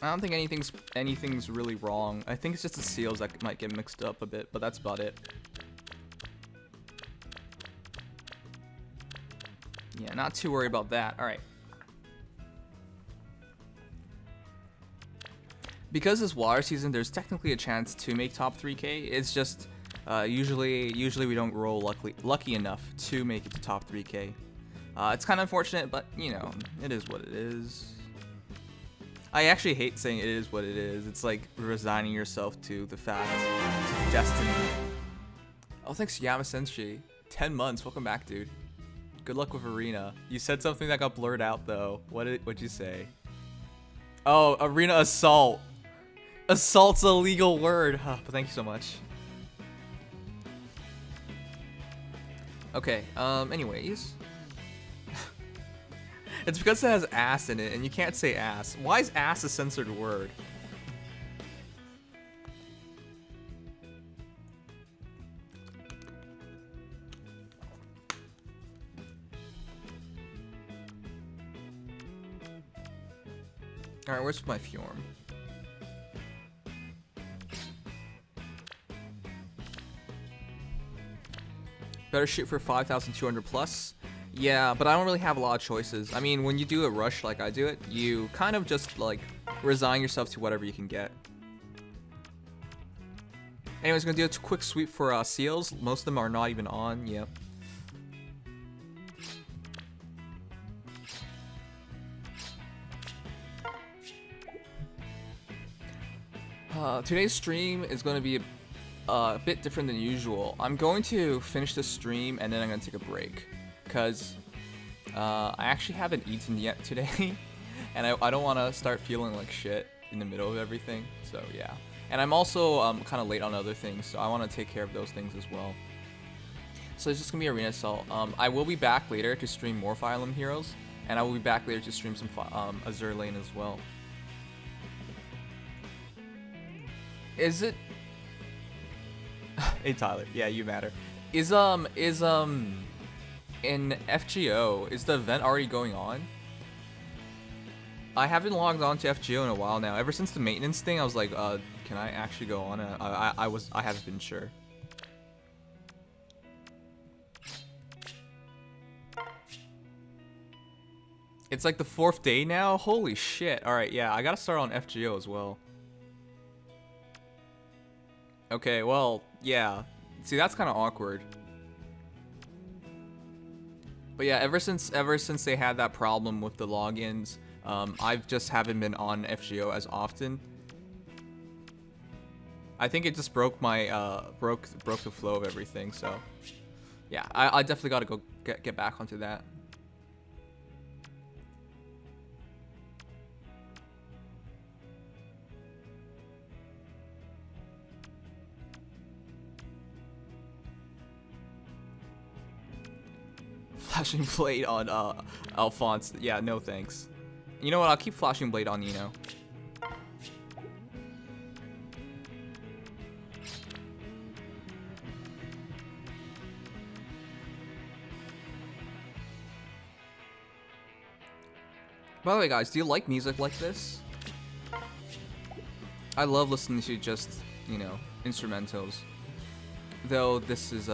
I don't think anything's really wrong. I think it's just the seals that might get mixed up a bit, but that's about it. Yeah, not too worried about that. All right. Because it's water season, there's technically a chance to make top 3K. It's just usually we don't roll lucky enough to make it to top 3K. It's kind of unfortunate, but you know, it is what it is. I actually hate saying it is what it is. It's like resigning yourself to the fact, to destiny. Oh, thanks, Yama-sensei. 10 months. Welcome back, dude. Good luck with Arena. You said something that got blurred out, though. What'd you say? Oh, Arena Assault. Assault's a legal word. But thank you so much. Okay, anyways. It's because it has ass in it, and you can't say ass. Why is ass a censored word? Alright, where's my Fjorm? Better shoot for 5,200 plus. Yeah, but I don't really have a lot of choices. I mean, when you do a rush like I do it, you kind of just like resign yourself to whatever you can get. Anyways, gonna do a quick sweep for seals. Most of them are not even on. Yep. Today's stream is going to be a bit different than usual. I'm going to finish the stream and then I'm going to take a break. Because I actually haven't eaten yet today. And I don't want to start feeling like shit in the middle of everything. So yeah. And I'm also kind of late on other things. So I want to take care of those things as well. So it's just going to be Arena Assault. I will be back later to stream more Fire Emblem Heroes. And I will be back later to stream some Azure Lane as well. Is it? Hey Tyler, yeah, you matter. Is in FGO, is the event already going on? I haven't logged on to FGO in a while now. Ever since the maintenance thing, I was like, can I actually go on? I haven't been sure. It's like the 4th day now? Holy shit. Alright, yeah, I gotta start on FGO as well. Okay, well, yeah. See, that's kind of awkward. But yeah, ever since they had that problem with the logins, I just haven't been on FGO as often. I think it just broke my broke the flow of everything. So yeah, I definitely got to go get back onto that. Flashing Blade on Alphonse. Yeah, no thanks. You know what? I'll keep Flashing Blade on Nino. By the way, guys, do you like music like this? I love listening to just, you know, instrumentals. Though this is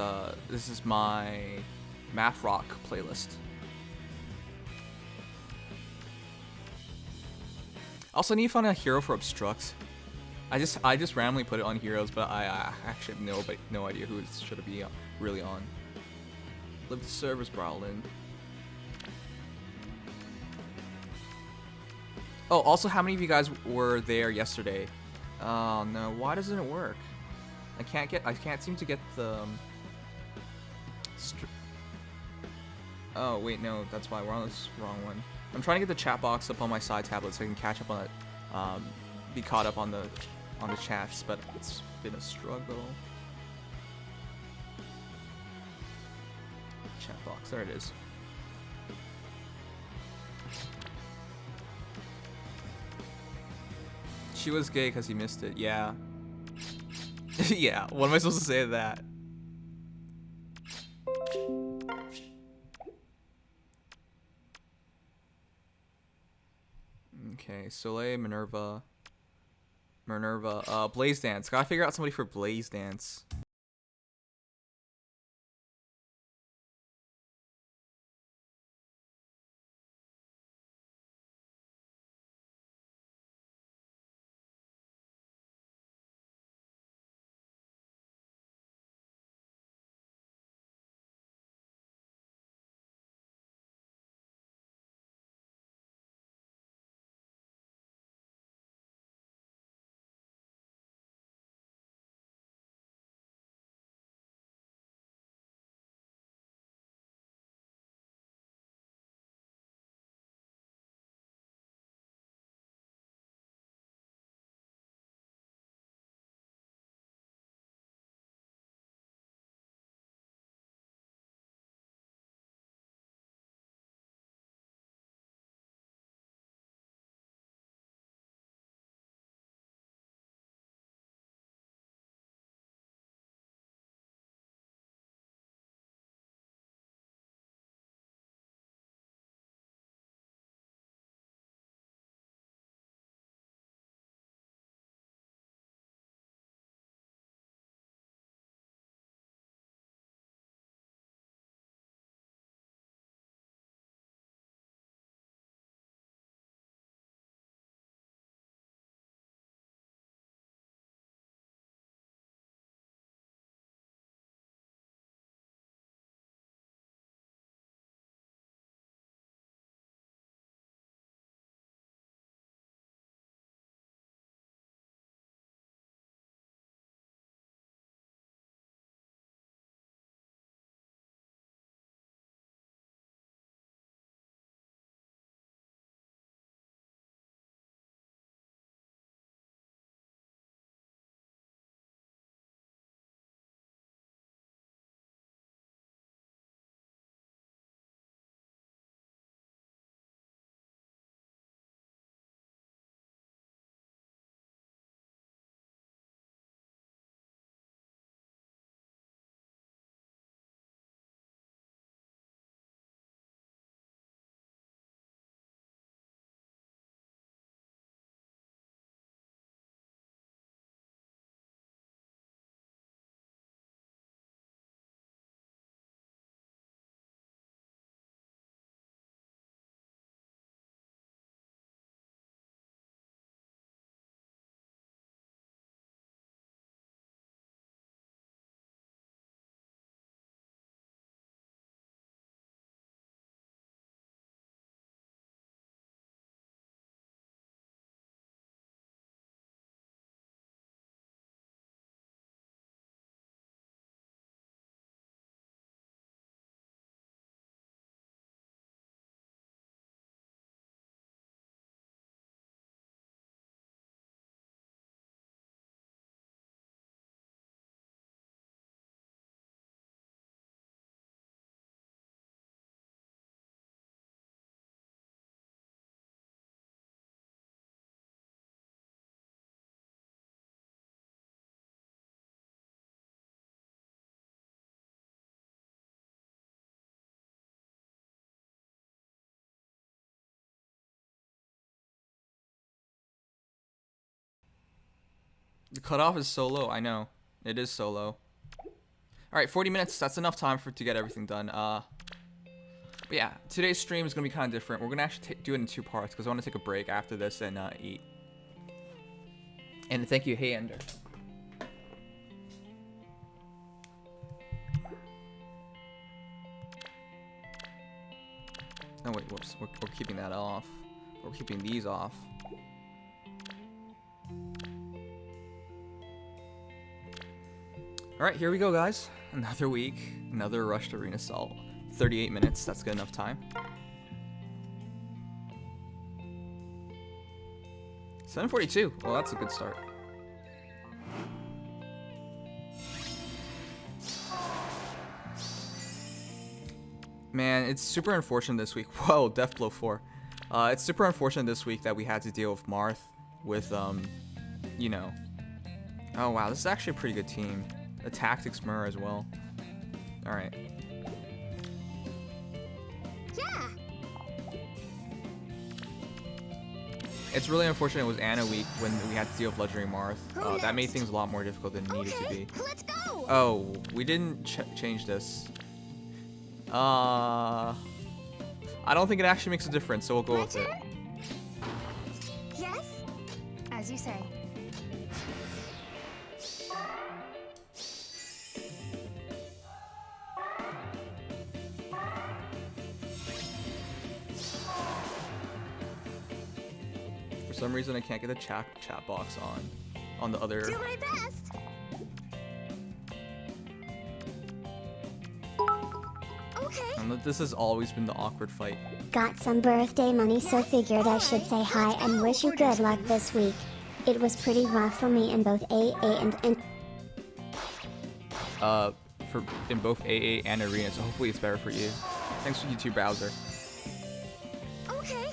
my math rock playlist. Also, I need to find a hero for Obstruct. I just randomly put it on heroes, but I actually have no idea who it should be really on. Live the servers, Browlin. Oh, also, how many of you guys were there yesterday? Oh no, why doesn't it work? I can't seem to get the. Oh wait, no, that's why we're on this wrong one. I'm trying to get the chat box up on my side tablet so I can catch up on it, be caught up on the chats, but it's been a struggle. Chat box, there it is. She was gay because he missed it. Yeah. Yeah. What am I supposed to say to that? Okay, Soleil, Minerva, Blaze Dance. Gotta figure out somebody for Blaze Dance. The cutoff is so low. I know. It is so low. Alright, 40 minutes. That's enough time to get everything done. But yeah, today's stream is going to be kind of different. We're going to actually do it in 2 parts because I want to take a break after this and eat. And thank you, Hey Ender. Oh wait, whoops. We're keeping that off. We're keeping these off. Alright, here we go, guys. Another week. Another rushed arena assault. 38 minutes. That's good enough time. 7:42. Well, that's a good start. Man, it's super unfortunate this week. Whoa, Deathblow 4. It's super unfortunate this week that we had to deal with Marth with, you know. Oh, wow, this is actually a pretty good team. A Tactics Mur as well. Alright. Yeah. It's really unfortunate it was Anna week when we had to deal with Legendary Marth. That made things a lot more difficult than it needed to be. Let's go. Oh, we didn't change this. I don't think it actually makes a difference, so we'll go with it. Yes? As you say. For some reason, I can't get the chat box on the other. Do my best. Okay. And this has always been the awkward fight. Got some birthday money, so figured I should say hi and wish you good luck this week. It was pretty rough for me in both AA and in both AA and Arena, so hopefully it's better for you. Thanks for YouTube browser. Okay.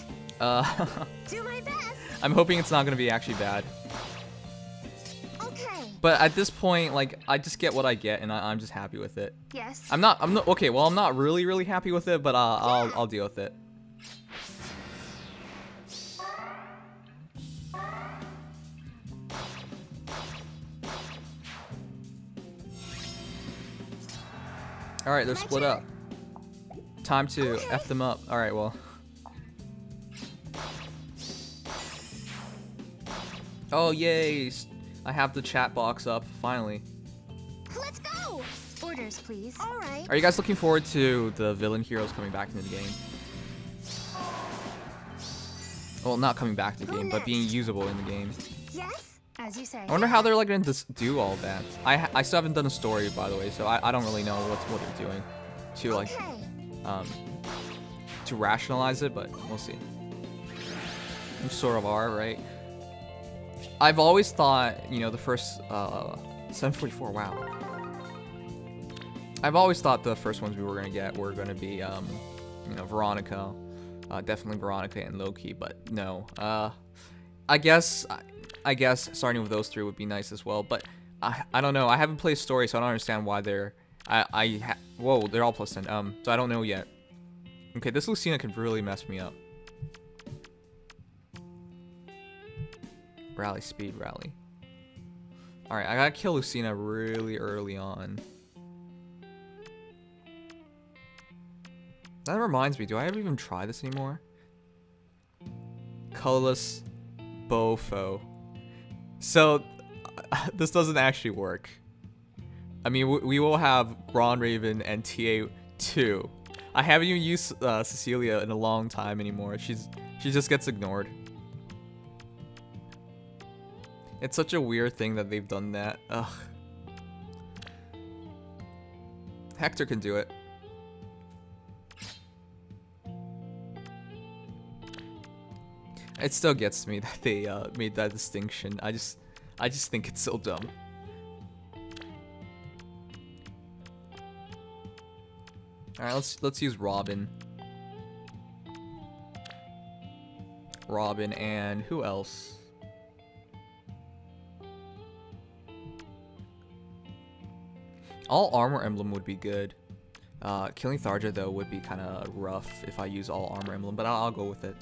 Do my best. I'm hoping it's not gonna be actually bad. Okay. But at this point, like, I just get what I get, and I'm just happy with it. Yes. I'm not okay. Well, I'm not really happy with it, but I'll deal with it. All right, they're split up. Time to F them up. All right, well. Oh, yay. I have the chat box up, finally. Let's go. Orders, please. All right. Are you guys looking forward to the villain heroes coming back into the game? Well, not coming back to the game, but being usable in the game. Yes. As you say. I wonder how they're like going to do all that. I still haven't done a story, by the way, so I don't really know what they're doing to like to rationalize it, but we'll see. You sort of are, right? I've always thought, you know, the first 744. Wow. I've always thought the first ones we were gonna get were gonna be you know, Veronica, definitely Veronica and Loki, but no. I guess starting with those three would be nice as well, but I don't know. I haven't played story, so I don't understand why they're whoa, they're all plus 10. So I don't know yet. Okay, this Lucina could really mess me up. Rally, speed, rally. Alright, I gotta kill Lucina really early on. That reminds me, do I ever even try this anymore? Colorless Bofo. So, this doesn't actually work. I mean, we will have Ron Raven and TA2. I haven't even used Cecilia in a long time anymore. She just gets ignored. It's such a weird thing that they've done that. Ugh. Hector can do it. It still gets me that they made that distinction. I just think it's so dumb. All right, let's use Robin. Robin and who else? All armor emblem would be good. Killing Tharja though would be kind of rough if I use all armor emblem, but I'll go with it.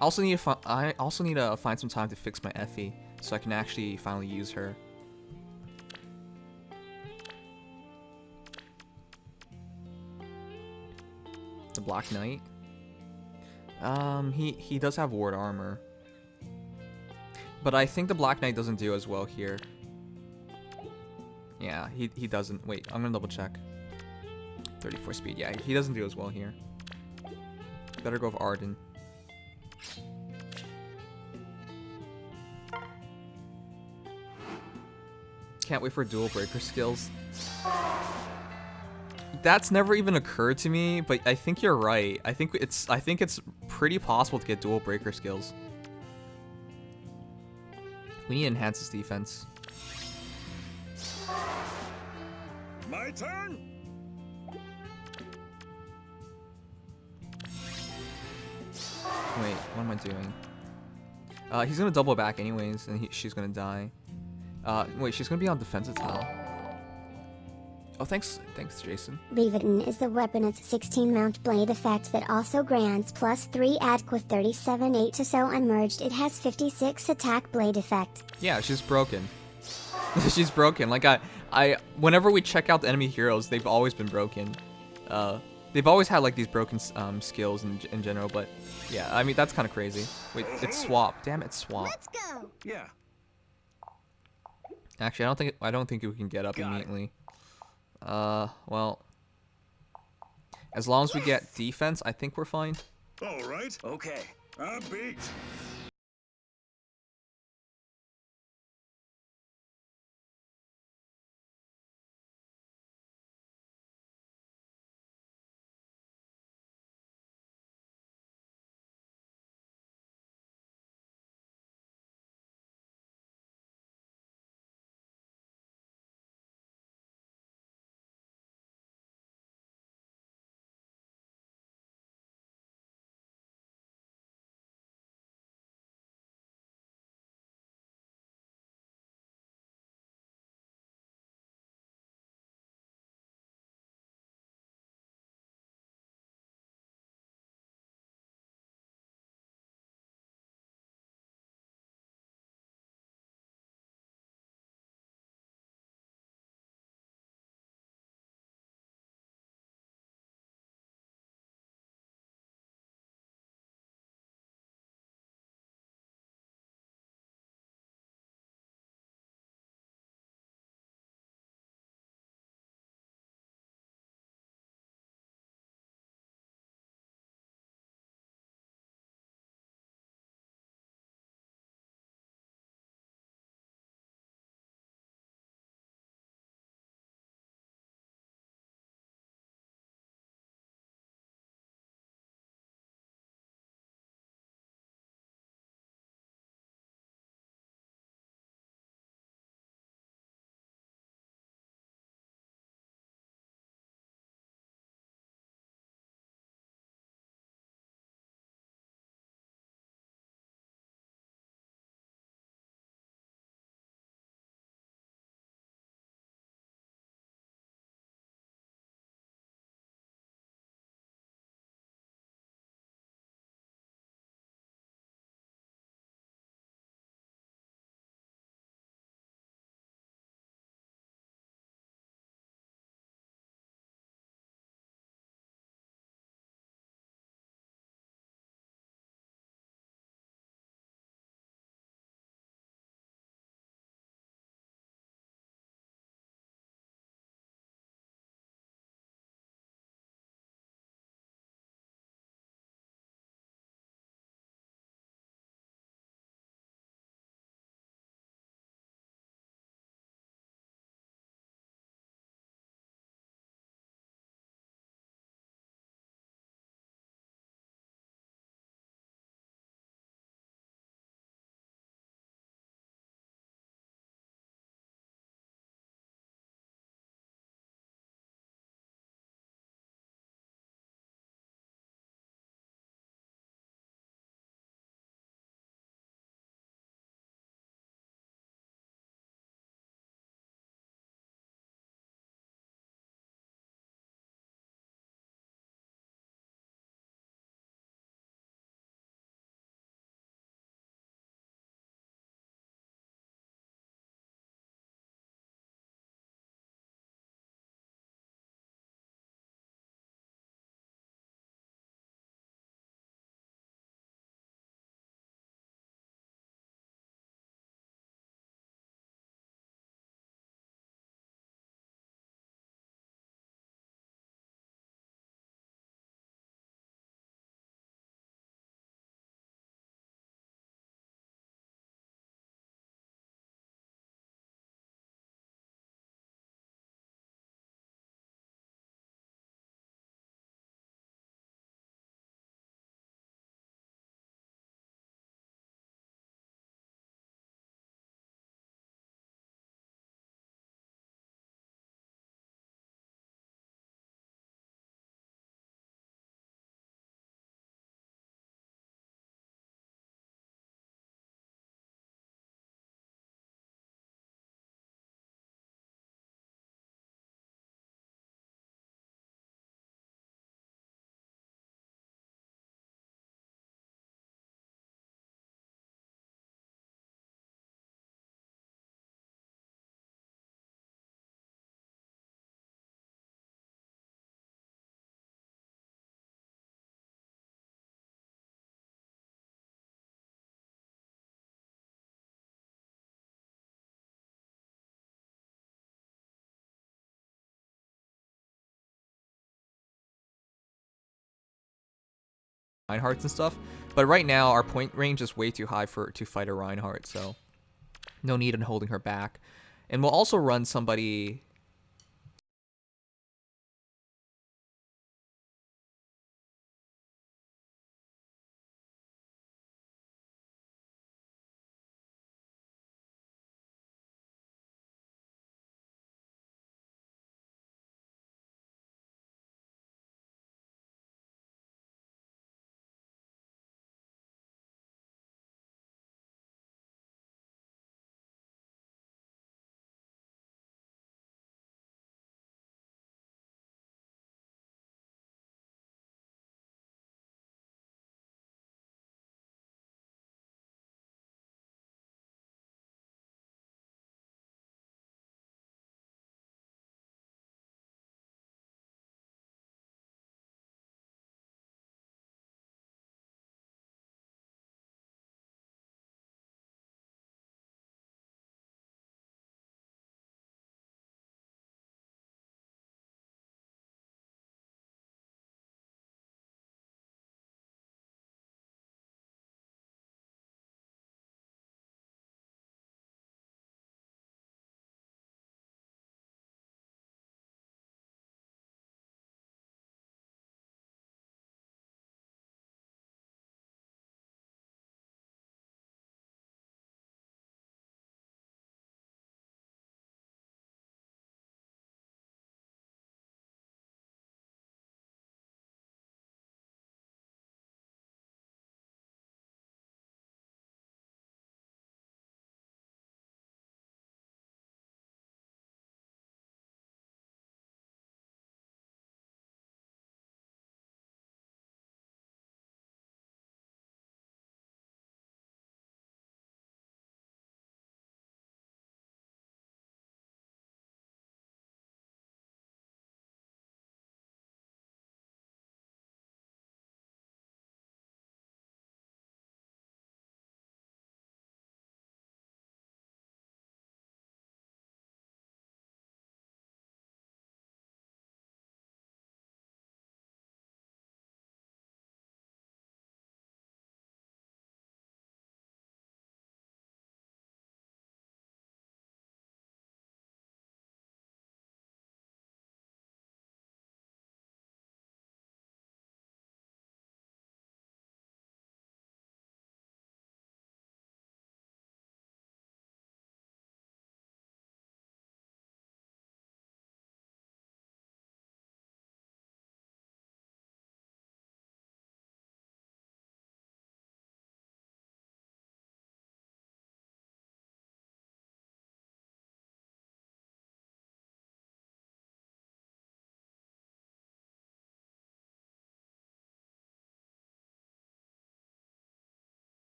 I also need to find some time to fix my Effie, so I can actually finally use her. The Black Knight. He does have ward armor, but I think the Black Knight doesn't do as well here. Yeah, he doesn't. Wait, I'm gonna double check. 34 speed. Yeah, he doesn't do as well here. Better go with Arden. Can't wait for dual breaker skills. That's never even occurred to me, but I think you're right. I think it's pretty possible to get dual breaker skills. We need to enhance his defense. My turn. Wait, what am I doing? He's gonna double back anyways, and she's gonna die. Wait, she's gonna be on defensive tile. Oh, thanks, Jason. Leviton is the weapon. Its 16 mount blade effect that also grants +3 attack with 37 to so unmerged. It has 56 attack blade effect. Yeah, she's broken. She's broken. Like I whenever we check out the enemy heroes, they've always been broken. They've always had like these broken skills in general, but yeah, I mean that's kind of crazy. Wait, it's swap. Damn it, swap. Let's go. Yeah. Actually, I don't think we can get up immediately. Well, as long as we get defense, I think we're fine. All right. Okay. I'm beat. Reinhardts and stuff. But right now, our point range is way too high to fight a Reinhardt, so no need in holding her back. And we'll also run somebody...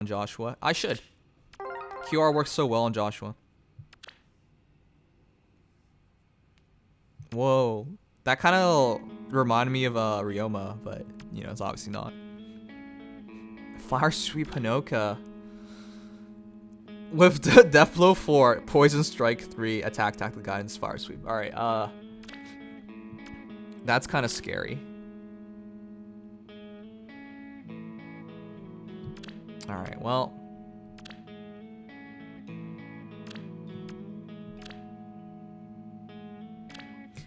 Joshua. I should. QR works so well on Joshua. Whoa. That kind of reminded me of Ryoma, but, you know, it's obviously not. Fire Sweep Hinoka. With Death Blow 4, Poison Strike 3, Attack Tactical Guidance, Fire Sweep. Alright, that's kind of scary. Alright, well.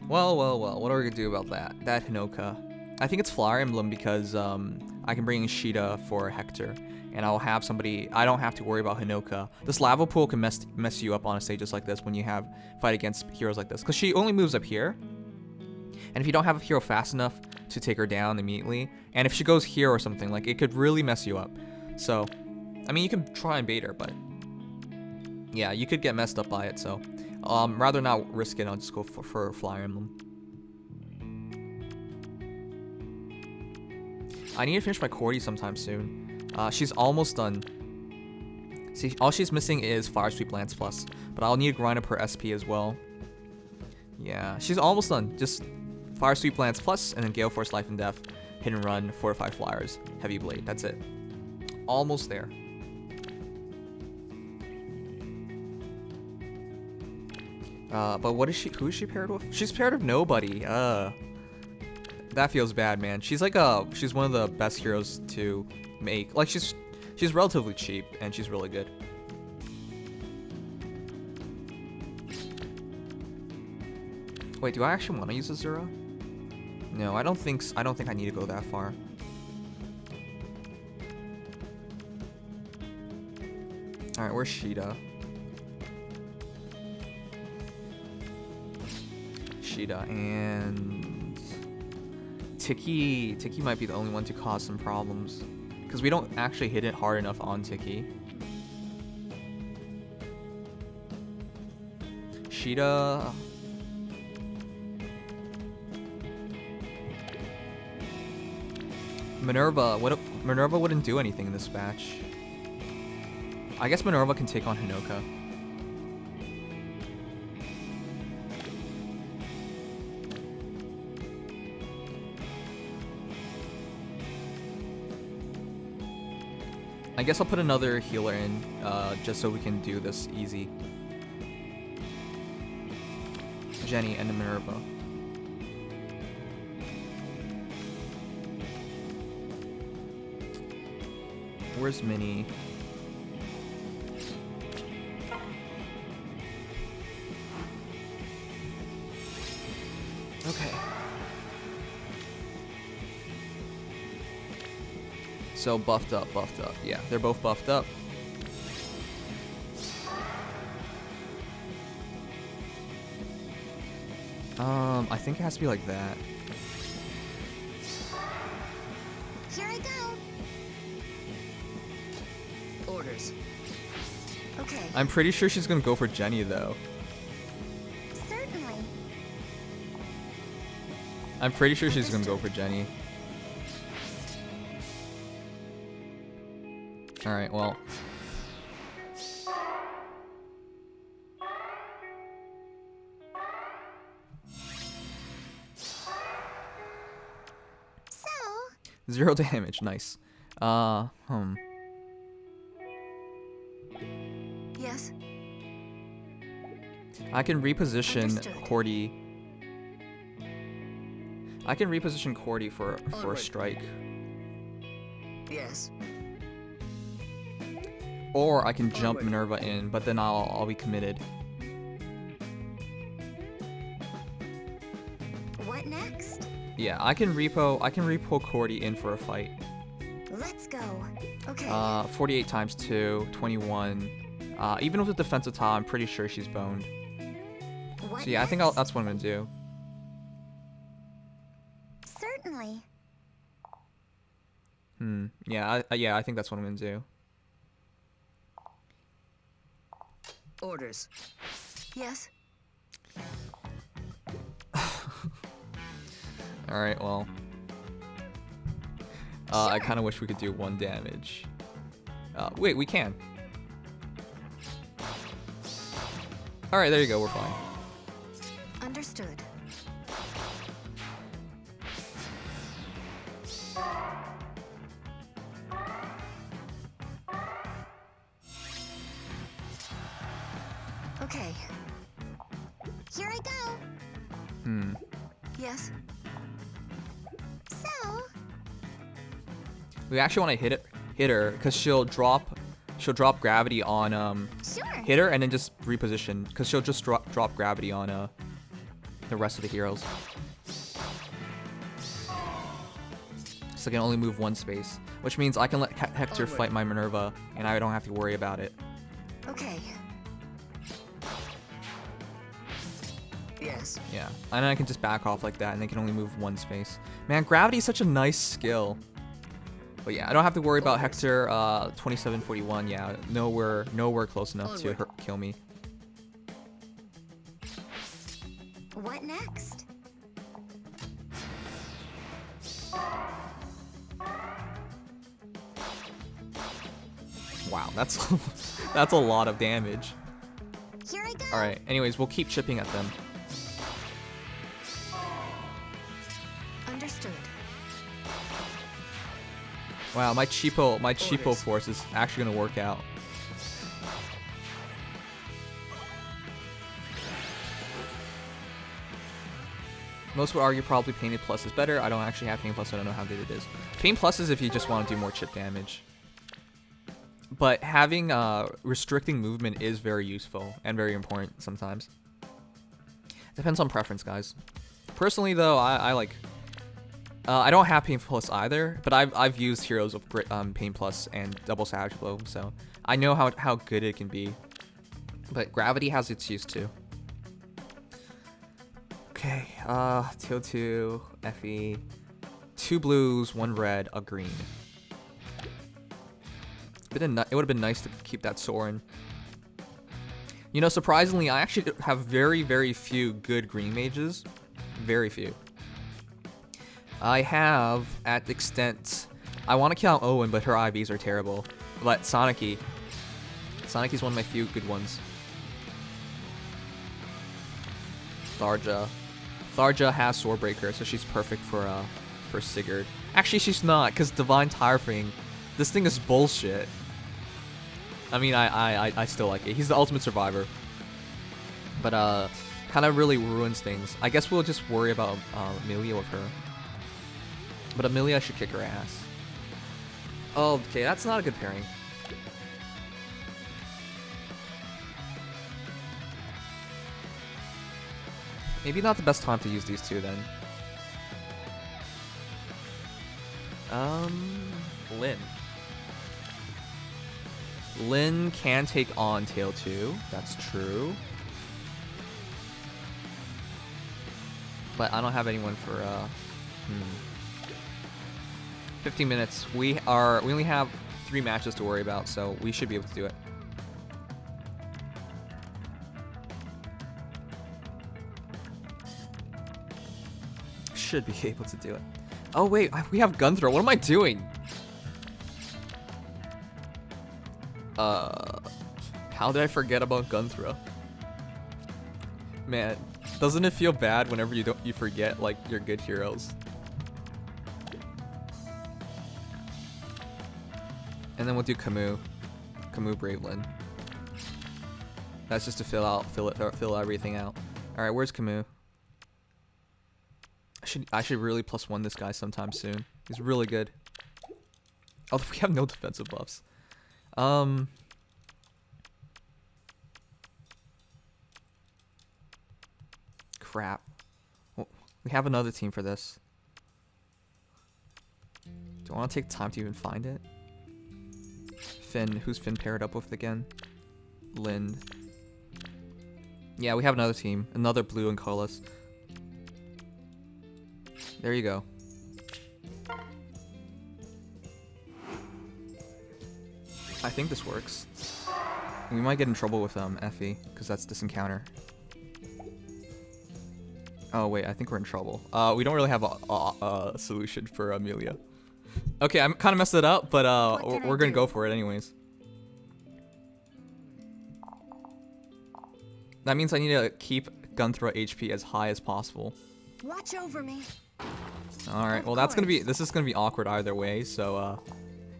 Well, what are we gonna do about that? That Hinoka. I think it's Flower Emblem because I can bring in Sheeta for Hector. And I'll have somebody, I don't have to worry about Hinoka. This lava pool can mess you up on a stage just like this when you have fight against heroes like this. Because she only moves up here. And if you don't have a hero fast enough to take her down immediately, and if she goes here or something, like, it could really mess you up. So, I mean, you can try and bait her, but Yeah, you could get messed up by it, so rather not risk it. I'll just go for Fire Emblem. I need to finish my Cordy sometime soon. She's almost done. See, all she's missing is Fire Sweep Lance Plus, but I'll need to grind up her SP as well. Yeah, she's almost done. Just Fire Sweep Lance Plus, and then Gale Force Life and Death, Hit and Run, Fortified Flyers, Heavy Blade. That's it. Almost there. But what is she? Who is she paired with? She's paired with nobody. That feels bad, man. She's like she's one of the best heroes to make. Like she's relatively cheap and she's really good. Wait, do I actually want to use Azura? No, I don't think I need to go that far. All right, where's Sheeta? Sheeta and Tiki. Tiki might be the only one to cause some problems because we don't actually hit it hard enough on Tiki. Sheeta. Minerva. Minerva wouldn't do anything in this match. I guess Minerva can take on Hinoka. I guess I'll put another healer in, just so we can do this easy. Jenny and Minerva. Where's Minnie? Okay. So buffed up. Yeah, they're both buffed up. I think it has to be like that. Here I go. Orders. Okay. I'm pretty sure she's gonna go for Jenny though. Certainly. I'm pretty sure she's gonna go for Jenny. Alright, well. So. 0 damage, nice. Yes. I can reposition Understood. Cordy. I can reposition Cordy for a Onward. strike. Yes. Or I can jump Onward. Minerva in, but then I'll be committed. What next? Yeah, I can repo Cordy in for a fight. Let's go. Okay. 48 times 2, 21. Even with the defensive top, I'm pretty sure she's boned. What So yeah, I think next? that's what I'm gonna do. Certainly. Yeah, I think that's what I'm gonna do. Orders. Yes. All right, well. I kind of wish we could do 1 damage. Wait, we can. All right, there you go. We're fine. Understood. Okay. Here I go. Yes. So. We actually want to hit her because she'll drop gravity on Sure. hit her and then just reposition because she'll just drop gravity on the rest of the heroes. So I can only move 1 space, which means I can let Hector Onward. fight my Minerva and I don't have to worry about it. Okay. Yes. Yeah, and then I can just back off like that and they can only move 1 space. Man, gravity is such a nice skill. But yeah, I don't have to worry about Hector 2741. Yeah, nowhere close enough to kill me. What next? Wow, that's that's a lot of damage. Here I go. All right. Anyways, we'll keep chipping at them. Understood. Wow, my cheapo force is actually gonna work out. Most would argue probably Painted Plus is better. I don't actually have Painted Plus, so I don't know how good it is. Painted Plus is if you just want to do more chip damage. But having restricting movement is very useful and very important sometimes. Depends on preference, guys. Personally, though, I like. I don't have Pain Plus either, but I've used heroes of Pain Plus and Double Savage Blow, so I know how good it can be. But Gravity has its use too. Okay, Teal 2, FE, 2 blues, 1 red, a green. It would have been nice to keep that Soren. You know, surprisingly, I actually have very, very few good green mages. Very few. I have, at the extent, I want to kill out Owen, but her IVs are terrible. But Sonicy. Sonicy's one of my few good ones. Tharja. Tharja has Swordbreaker, so she's perfect for Sigurd. Actually, she's not, because Divine Tirefang. This thing is bullshit. I mean, I still like it. He's the ultimate survivor. But, kind of really ruins things. I guess we'll just worry about Amelia with her. But Amelia should kick her ass. Oh, okay, that's not a good pairing. Maybe not the best time to use these two then. Lyn. Lyn can take on Tail 2. That's true. But I don't have anyone for 15 minutes. We only have 3 matches to worry about, so we should be able to do it. Should be able to do it. Oh wait, we have gun throw. What am I doing? How did I forget about gun throw? Man, doesn't it feel bad whenever you forget like your good heroes? And then we'll do Camus Bravelyn. That's just to fill everything out. All right, where's Camus? I should really +1 this guy sometime soon. He's really good. Although we have no defensive buffs. Crap. Well, we have another team for this. Do I want to take time to even find it? Finn. Who's Finn paired up with again? Lyn. Yeah, we have another team. Another blue and colorless. There you go. I think this works. We might get in trouble with Effie, because that's this encounter. Oh wait, I think we're in trouble. We don't really have a solution for Amelia. Okay, I kind of messed it up, but we're gonna go for it anyways. That means I need to keep Gunthrow HP as high as possible. Watch over me. All right, well this is gonna be awkward either way. So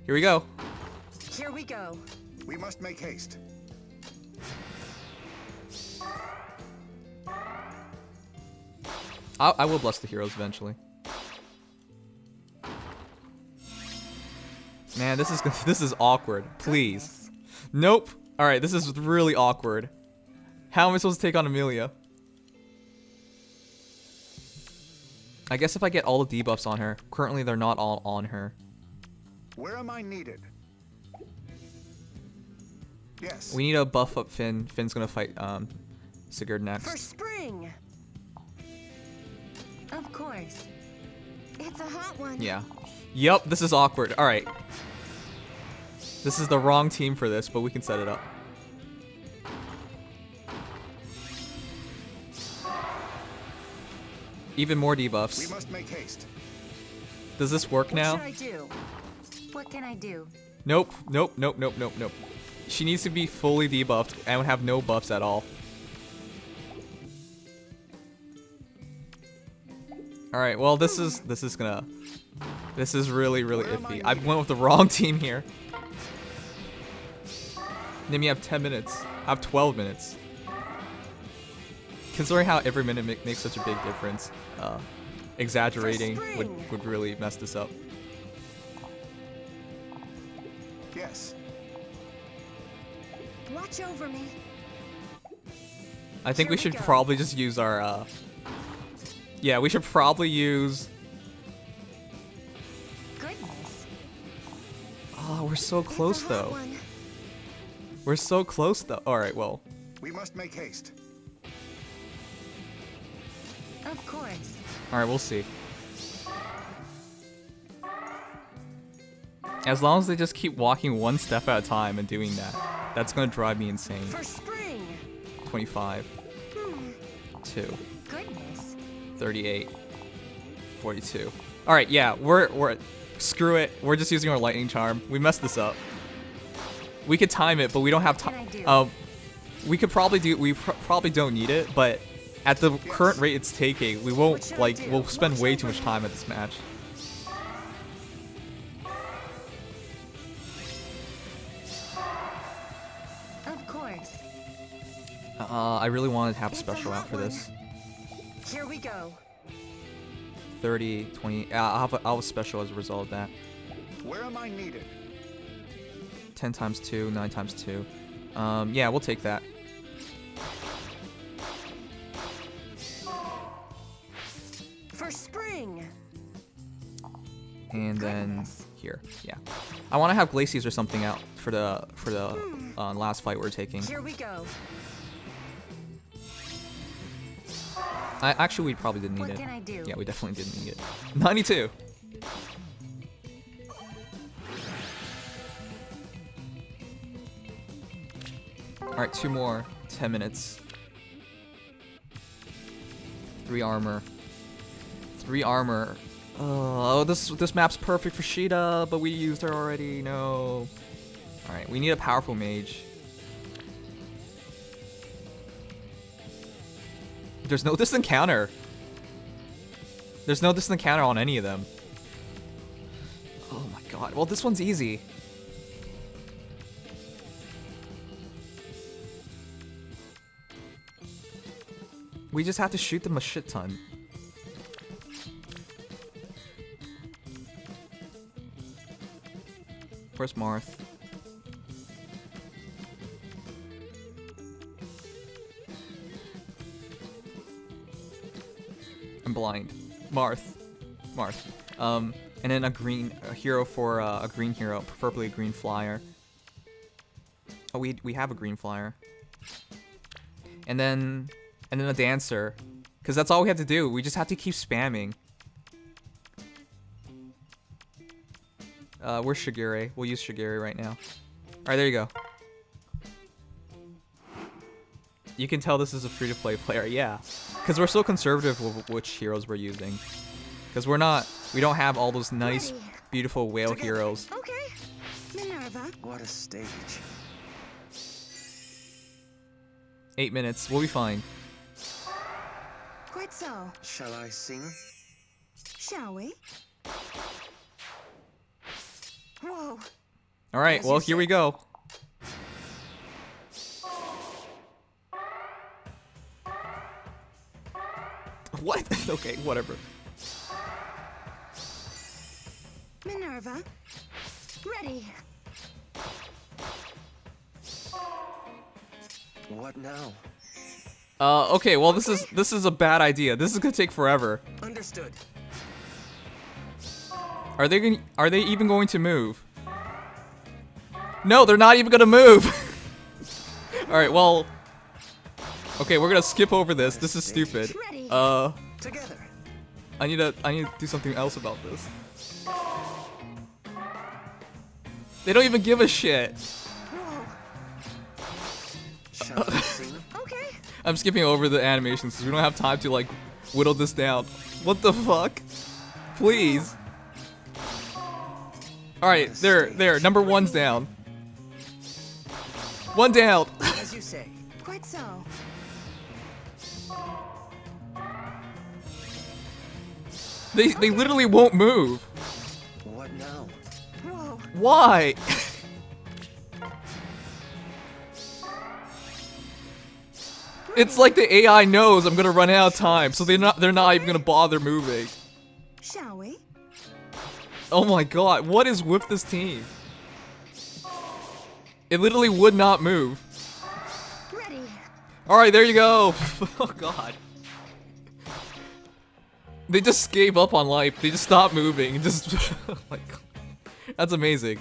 here we go. Here we go. We must make haste. I will bless the heroes eventually. Man, this is awkward. Please. Nope. All right, this is really awkward. How am I supposed to take on Amelia? I guess if I get all the debuffs on her. Currently, they're not all on her. Where am I needed? Yes. We need to buff up Finn. Finn's gonna fight Sigurd For next. spring. Of course. It's a hot one. Yeah. Yep, this is awkward. Alright. This is the wrong team for this, but we can set it up. Even more debuffs. We must make haste. Does this work now? What should I do? What can I do? Nope. Nope. Nope. Nope. Nope. Nope. She needs to be fully debuffed and have no buffs at all. Alright, well this is really iffy. I went with the wrong team here. Nimi, you have 10 minutes. I have 12 minutes. Considering how every minute makes such a big difference, exaggerating would really mess this up. Yes. Watch over me. I think Here we we should go. probably just use our, yeah, we should probably use... Goodness. Oh, we're so close It's a hot though. one. We're so close though. Alright, well. We must make haste. Of course. Alright, we'll see. As long as they just keep walking one step at a time and doing that, that's gonna drive me insane. For spring. 25, 2, Goodness. 38, 42. Alright, yeah, we're screw it. We're just using our lightning charm. We messed this up. We could time it, but we don't have What can I time. do? We could probably do. We probably don't need it, but at the current rate it's taking, we What won't should I like. do? We'll spend Watch way too over much me. time at this match. Of course. I really wanted to have a It's a special out hot for one. this. Here we go. 30, 20. I'll have a special as a result of that. Where am I needed? 10 times 2, 9 times 2. Yeah, we'll take that. For spring. And then Goodness. here, yeah. I want to have Glacies or something out for the last fight we're taking. Here we go. Actually, we probably didn't need What it. can I do? Yeah, we definitely didn't need it. 92. Alright, 2 more. 10 minutes. 3 armor. 3 armor. Oh, this map's perfect for Sheeta, but we used her already. No. Alright, we need a powerful mage. There's no distant counter. There's no distant counter on any of them. Oh my god. Well, this one's easy. We just have to shoot them a shit ton. Where's Marth? I'm blind. Marth. And then a hero for a green hero, preferably a green flyer. Oh, we have a green flyer. And then a dancer, because that's all we have to do. We just have to keep spamming. Where's Shigure? We'll use Shigure right now. Alright, there you go. You can tell this is a free-to-play player, yeah. Because we're so conservative with which heroes we're using. Because we don't have all those nice, Ready. beautiful whale Together. heroes. Okay. Minerva. What a stage. 8 minutes, we'll be fine. Quite so. Shall I sing? Shall we? Whoa. Alright, As well, you here say. we go. What? Okay, whatever. Minerva. Ready. What now? Okay, well, this is a bad idea. This is gonna take forever. Understood. Are they even going to move? No, they're not even gonna move. All right, well, okay, we're gonna skip over this. This is stupid. Ready. Together. I need to do something else about this. They don't even give a shit. Whoa. Shall I sing? Okay. I'm skipping over the animations because we don't have time to like whittle this down. What the fuck? Please. All right, there. Number 1's down. 1 down. As you say. Quite so. They literally won't move. What now? Whoa. Why? It's like the AI knows I'm gonna run out of time, so they're not even gonna bother moving. Shall we? Oh my god, what is with this team? It literally would not move. Ready. Alright, there you go. Oh god. They just gave up on life. They just stopped moving. Just oh my god. That's amazing.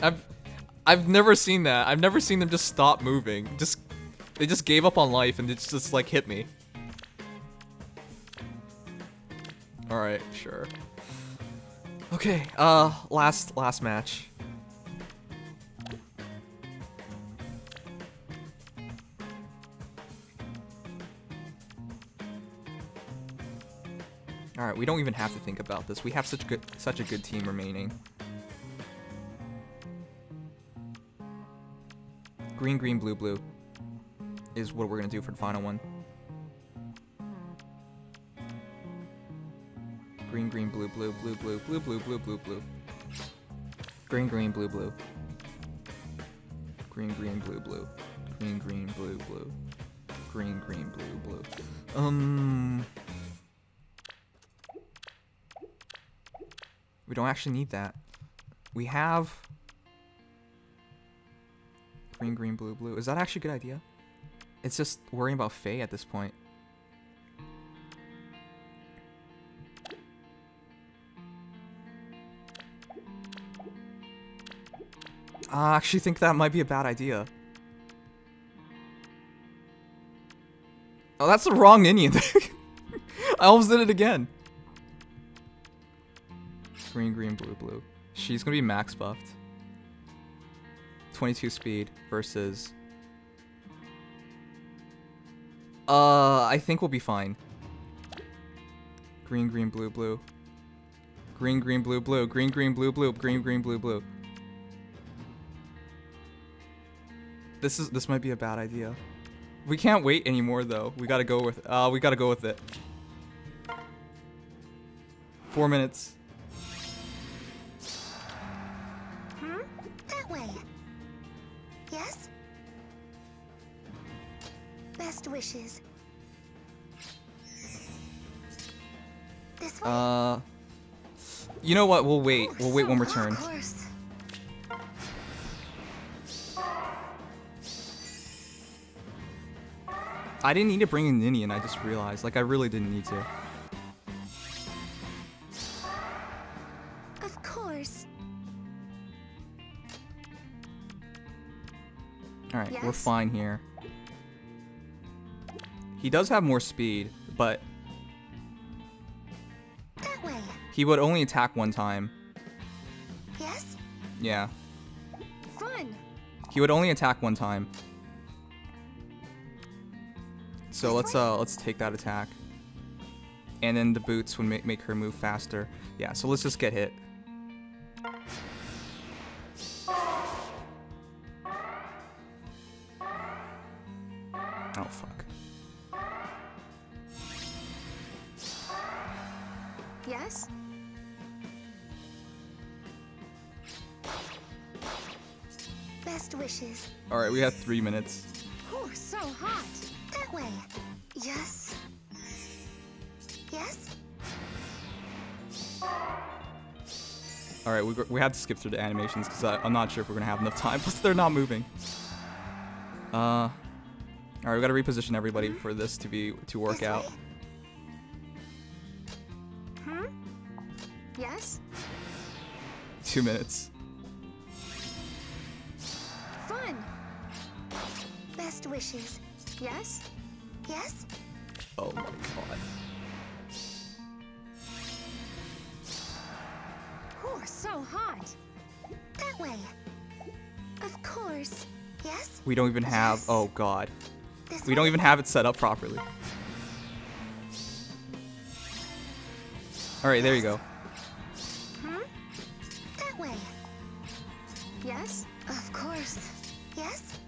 I've never seen that. I've never seen them just stop moving. They just gave up on life and it's just like hit me. Alright, sure. Okay, last match. Alright, we don't even have to think about this. We have such a good team remaining. Green, green, blue, blue is what we're gonna do for the final one. Green, green, blue, blue, blue, blue, blue, blue, blue, blue, blue. Green, green, blue, blue. Green, green, blue, blue. Green, green, blue, blue. Green, green, blue, blue. We don't actually need that. We have green, green, blue, blue. Is that actually a good idea? It's just worrying about Faye at this point. I actually think that might be a bad idea. Oh, that's the wrong Indian. I almost did it again. Green, green, blue, blue. She's gonna be max buffed. 22 speed versus... I think we'll be fine. Green, green, blue, blue. Green, green, blue, blue. Green, green, blue, blue. Green, green, blue, blue. This might be a bad idea. We can't wait anymore though. We gotta go with it. 4 minutes. That way. Yes? Best wishes. This way? You know what? We'll wait. We'll wait one more turn. Of course. I didn't need to bring in Ninian, I just realized. Like, I really didn't need to. Of course. Alright, we're Yes? fine here. He does have more speed, but That way. he would only attack 1 time. Yes? Yeah. Fun. He would only attack 1 time. So let's take that attack. And then the boots would make her move faster. Yeah, so let's just get hit. Oh fuck. Yes? Best wishes. Alright, we have 3 minutes. Oh, so hot. That way. Yes. Yes? Alright, we have to skip through the animations because I'm not sure if we're gonna have enough time. Plus, they're not moving. Alright, we gotta reposition everybody for this to work This out. way. Yes? 2 minutes. Fun. Best wishes. Yes? Yes? Oh my god. Oh, so hot. That way. Of course. Yes? We don't even have. Yes. Oh god. This We don't way? even have it set up properly. Alright, there you go. Hmm? That way. Yes? Of course. Yes?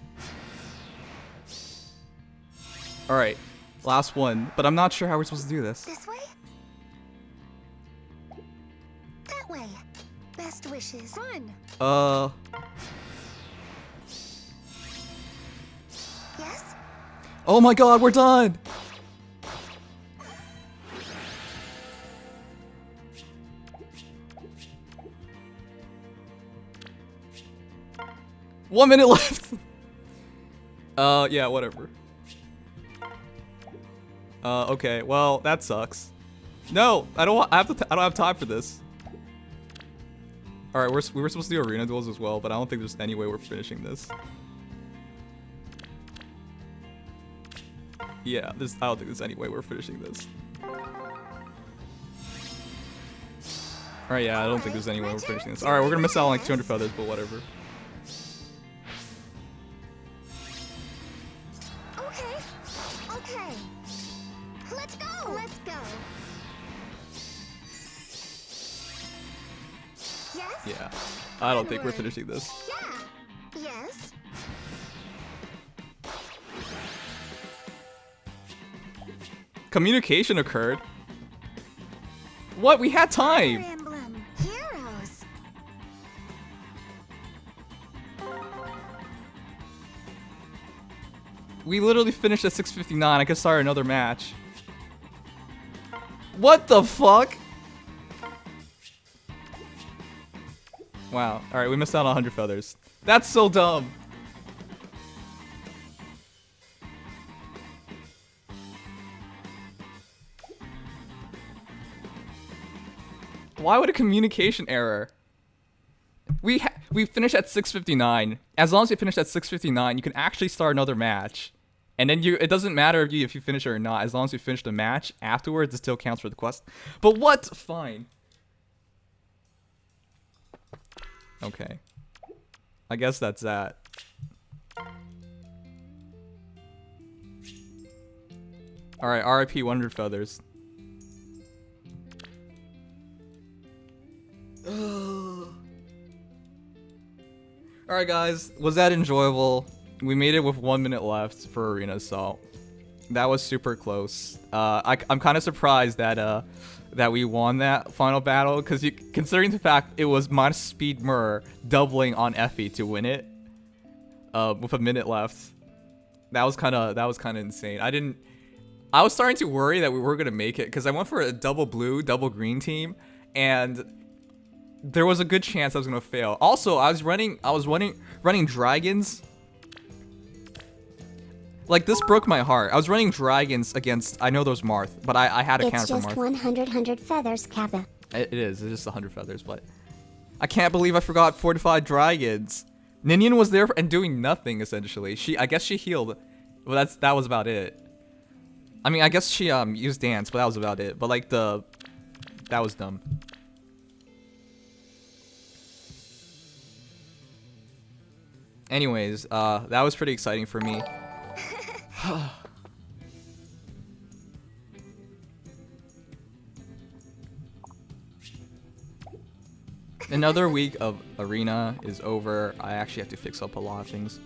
Alright. Last one. But I'm not sure how we're supposed to do this. This way? That way. Best wishes. Fun. Yes? Oh my god, we're done! One minute left! Yeah, whatever. Okay, well, that sucks. No, I don't have time for this. Alright, we were supposed to do arena duels as well, but I don't think there's any way we're finishing this. Yeah, I don't think there's any way we're finishing this. Alright, yeah, I don't think there's any way we're finishing this. Alright, we're gonna miss out on like 200 feathers, but whatever. Okay. Okay. Let's go. Let's go. Yes? Yeah, I don't think we're finishing this. Yeah. Yes. Communication occurred. What? We had time! Emblem. Heroes. We literally finished at 6:59. I could start another match. What the fuck? Wow. Alright, we missed out on 100 feathers. That's so dumb. Why would a communication error? We finished at 6:59. As long as you finish at 6:59, you can actually start another match. And then it doesn't matter if you finish it or not. As long as you finish the match afterwards, it still counts for the quest. But what? Fine. Okay. I guess that's that. Alright, RIP 100 feathers. Alright guys, was that enjoyable? We made it with 1 minute left for Arena, so that was super close. I'm kind of surprised that that we won that final battle, because considering the fact it was minus speed Mur doubling on Effie to win it, with a minute left. That was kind of insane. I was starting to worry that we were gonna make it, because I went for a double blue, double green team, and there was a good chance I was gonna fail. Also, I was running dragons. Like, this broke my heart. I was running dragons against, I know those Marth, but I had a counter It's for just Marth. 100 feathers, Kappa. It is. It's just 100 feathers, but I can't believe I forgot fortified dragons. Ninian was there and doing nothing essentially. I guess she healed, but that was about it. I mean, I guess she used dance, but that was about it. But like that was dumb. Anyways, that was pretty exciting for me. Another week of Arena is over. I actually have to fix up a lot of things.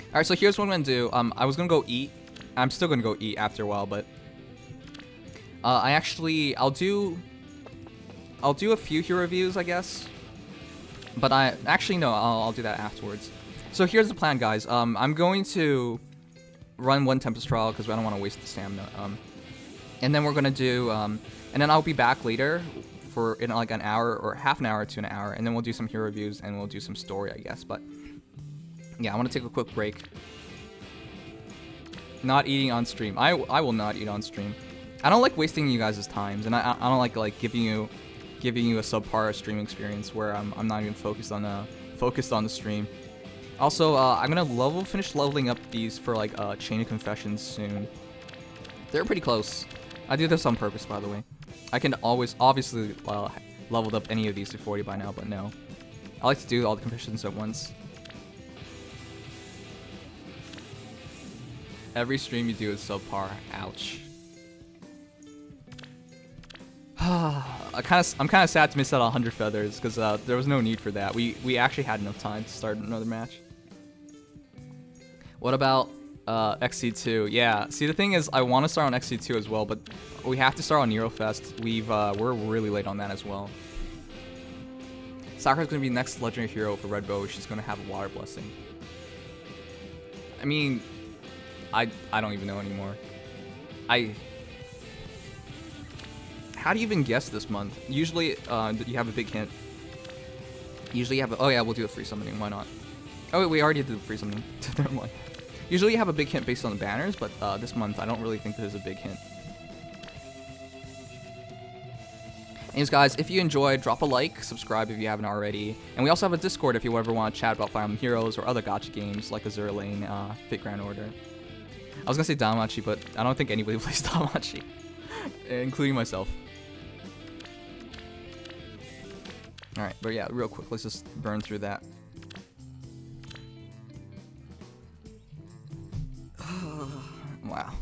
Alright, so here's what I'm gonna do. I was gonna go eat. I'm still gonna go eat after a while, but I'll do a few hero reviews, I guess. But I'll do that afterwards. So here's the plan, guys. I'm going to run one Tempest trial because I don't want to waste the stamina. And then we're gonna do and then I'll be back later in like an hour or half an hour to an hour, and then we'll do some hero reviews and we'll do some story, I guess. But yeah, I want to take a quick break. Not eating on stream. I will not eat on stream. I don't like wasting you guys' times, and I don't like giving you a subpar streaming experience where I'm not even focused on the stream. Also, I'm gonna finish leveling up these for like Chain of Confessions soon. They're pretty close. I do this on purpose, by the way. I can always, obviously, leveled up any of these to 40 by now, but no. I like to do all the competitions at once. Every stream you do is subpar. Ouch. I'm kind of sad to miss out on 100 feathers because there was no need for that. We actually had enough time to start another match. What about XC2? Yeah. See, the thing is, I want to start on XC2 as well, but we have to start on Neurofest. We're really late on that as well. Sakura's gonna be the next legendary hero for Red Bow. She's gonna have a water blessing. I mean, I don't even know anymore. How do you even guess this month? Usually, you have a big hint. Usually you have oh yeah, we'll do a free summoning, why not? Oh wait, we already did the free summoning. Never mind. Usually you have a big hint based on the banners, but this month I don't really think there's a big hint. Anyways guys, if you enjoyed, drop a like, subscribe if you haven't already, and we also have a Discord if you ever want to chat about Fire Emblem Heroes or other gacha games like Azure Lane, Fate Grand Order. I was gonna say Danmachi, but I don't think anybody plays Danmachi, including myself. Alright, but yeah, real quick, let's just burn through that. Wow.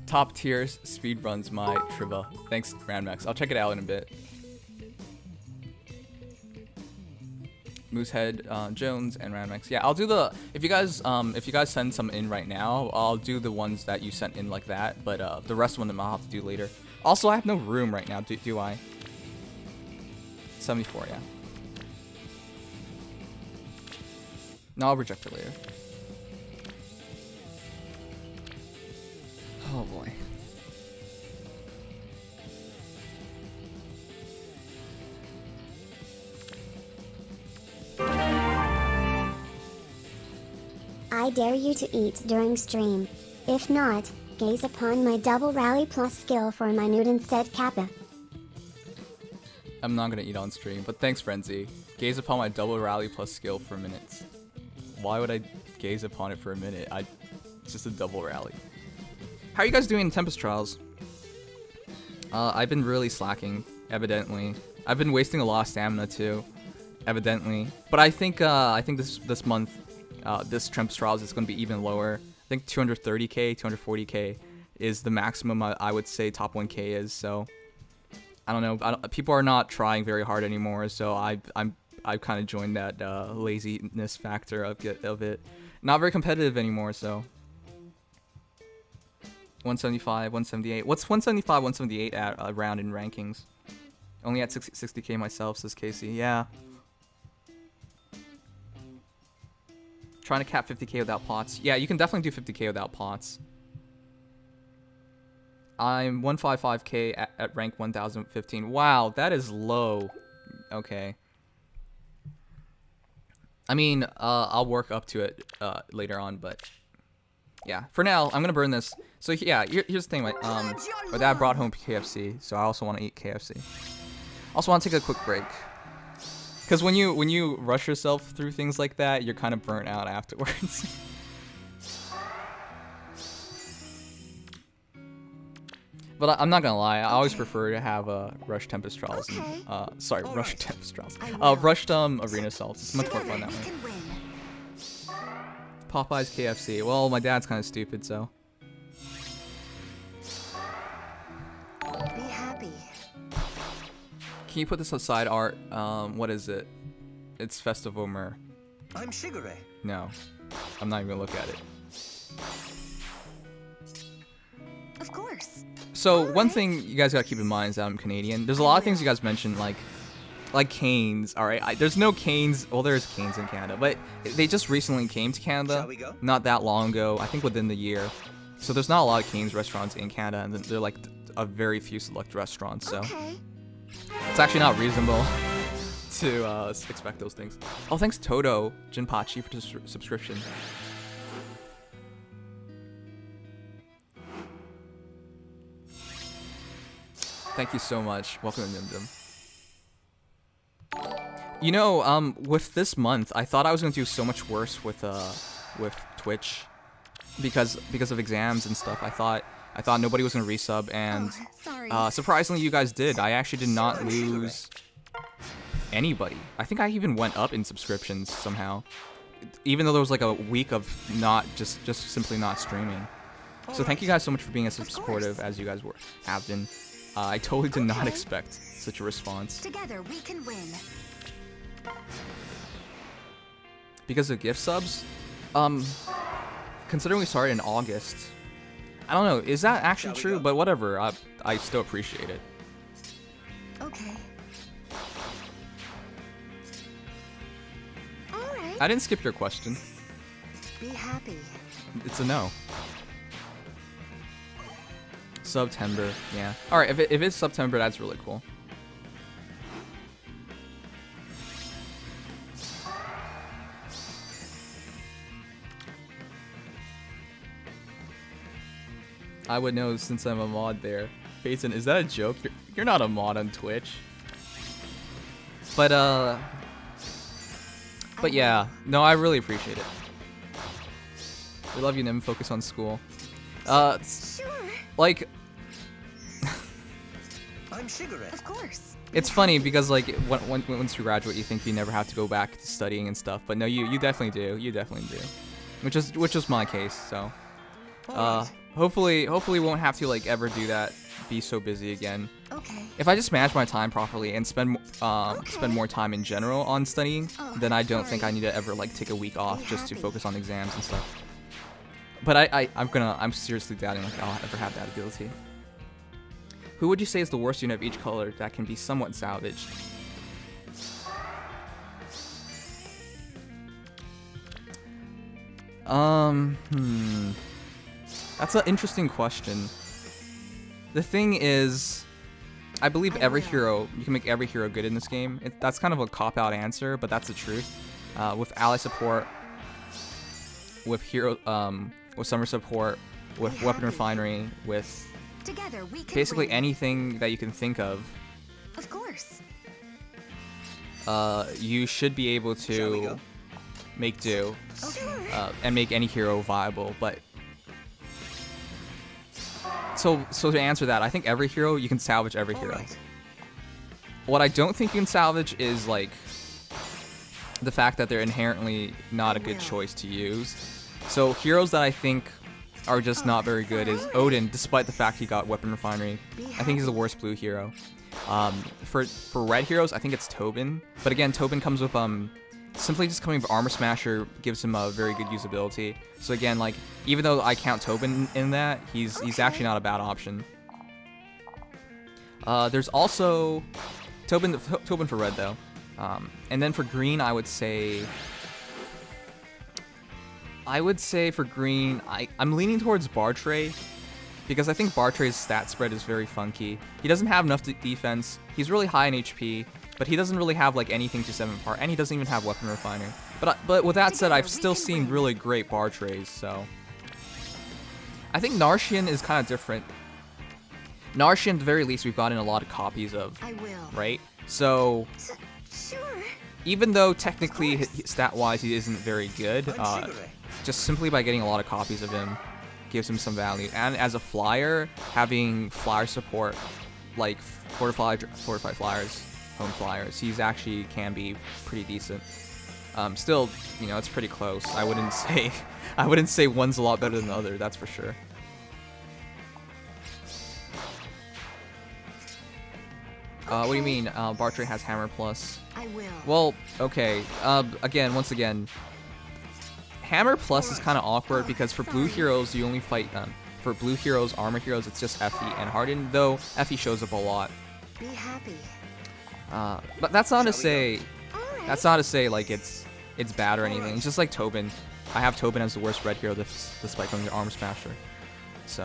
Top tiers speed runs my Triva. Thanks, Grandmax. I'll check it out in a bit. Moosehead, Jones, and Grandmax. Yeah, I'll do the if you guys send some in right now, I'll do the ones that you sent in like that. But the rest of them I'll have to do later. Also, I have no room right now. Do I? 74, yeah. No, I'll reject it later. Oh boy. I dare you to eat during stream. If not, gaze upon my double rally plus skill for minute instead kappa. I'm not gonna eat on stream, but thanks, Frenzy. Gaze upon my double rally plus skill for minutes. Why would I gaze upon it for a minute? It's just a double rally. How are you guys doing in Tempest Trials? I've been really slacking, evidently. I've been wasting a lot of stamina too, evidently. But I think this month, this Tempest Trials is gonna be even lower. I think 230k, 240k is the maximum I would say top 1k is. So I don't know. People are not trying very hard anymore. So I've kind of joined that laziness factor of it. Not very competitive anymore. So 175, 178. What's 175, 178 at around in rankings? Only at 60k myself, says Casey. Yeah. Trying to cap 50k without pots. Yeah, you can definitely do 50k without pots. I'm 155k at rank 1015. Wow, that is low. Okay. I mean, I'll work up to it later on, but yeah. For now, I'm gonna burn this. So yeah, here's the thing. My dad brought home KFC, so I also want to eat KFC. Also want to take a quick break. Because when you rush yourself through things like that, you're kind of burnt out afterwards. But I'm not gonna lie, I always prefer to have Rush Tempest Trials. Okay. And, sorry, All Rush right. Tempest Trials. I will. Rushed Arena Assaults. It's much more fun that way. Can win. Popeye's KFC. Well, my dad's kind of stupid, so. Be happy. Can you put this aside, Art? What is it? It's Festival Myrrh. I'm Shigure. No, I'm not even gonna look at it. Of course. So one thing you guys gotta keep in mind is that I'm Canadian. There's a lot of things you guys mentioned, like canes. All right, there's no canes. Well, there's canes in Canada, but they just recently came to Canada. Shall we go? Not that long ago. I think within the year. So there's not a lot of canes restaurants in Canada, and they're like a very few select restaurants. So Okay. it's actually not reasonable to expect those things. Oh, thanks Toto Jinpachi for the subscription. Thank you so much. Welcome to Nimdom. You know, with this month, I thought I was gonna do so much worse with Twitch. because of exams and stuff. I thought nobody was gonna resub, and Sorry. surprisingly, you guys did. I actually did not lose anybody. I think I even went up in subscriptions somehow, even though there was like a week of not just simply not streaming. So thank you guys so much for being as supportive as you guys have been. I totally did not expect such a response. Together we can win. Because of gift subs, considering we started in August, I don't know, is that actually true? But whatever, I still appreciate it. Okay. All right. I didn't skip your question. Be happy. It's a no. September, yeah. All right, if it's September, that's really cool. I would know since I'm a mod there. Peyton, is that a joke? You're not a mod on Twitch. But yeah, no, I really appreciate it. We love you, Nim. Focus on school. Sure. Like, I'm Shigarette. Of course. it's funny because like once you graduate, you think you never have to go back to studying and stuff. But no, you definitely do. You definitely do. Which is my case. So, hopefully won't have to like ever do that. Be so busy again. Okay. If I just manage my time properly and spend more time in general on studying, then I don't think I need to ever like take a week off just to focus on exams and stuff. But I'm seriously doubting like I'll ever have that ability. Who would you say is the worst unit of each color that can be somewhat salvaged? That's an interesting question. The thing is, I believe every hero, you can make every hero good in this game. That's kind of a cop-out answer, but that's the truth. With ally support, with summer support, with weapon refinery, with Together we can basically win. anything that you can think of, Of course. you should be able Shall we to go? make do Sure. and make any hero viable. But so to answer that, I think every hero, you can salvage every hero. Alright. What I don't think you can salvage is like the fact that they're inherently not a good choice to use. So heroes that I think are just not very good is Odin, despite the fact he got weapon refinery. I think he's the worst blue hero. For red heroes, I think it's Tobin. But again, Tobin comes with simply just coming with Armor Smasher gives him a very good usability. So again, like even though I count Tobin in that, he's actually not a bad option. There's also Tobin for red though. And then for green, I would say for green, I'm leaning towards Bartray, because I think Bartray's stat spread is very funky. He doesn't have enough defense. He's really high in HP, but he doesn't really have like anything to 7 part, and he doesn't even have weapon refiner. But with that said, I've still seen really great Bartrays, so I think Narshian is kind of different. Narshian, at the very least, we've gotten a lot of copies of, I will. right? So Sure. even though technically stat-wise he isn't very good, I'm Shigarette. just simply by getting a lot of copies of him gives him some value. And as a flyer, having flyer support, like fortified flyers, home flyers, he's actually can be pretty decent. Still, you know, it's pretty close. I wouldn't say one's a lot better than the other, that's for sure. What do you mean? Bartray has hammer plus. I will. Well, okay. Once again, hammer plus is kind of awkward because for blue heroes you only fight for blue heroes, armor heroes, it's just Effie and Harden. Though Effie shows up a lot. Be happy. But that's not to Shall we say. All right. That's not to say like it's bad or anything. It's just like Tobin. I have Tobin as the worst red hero despite going to Armor Smasher. So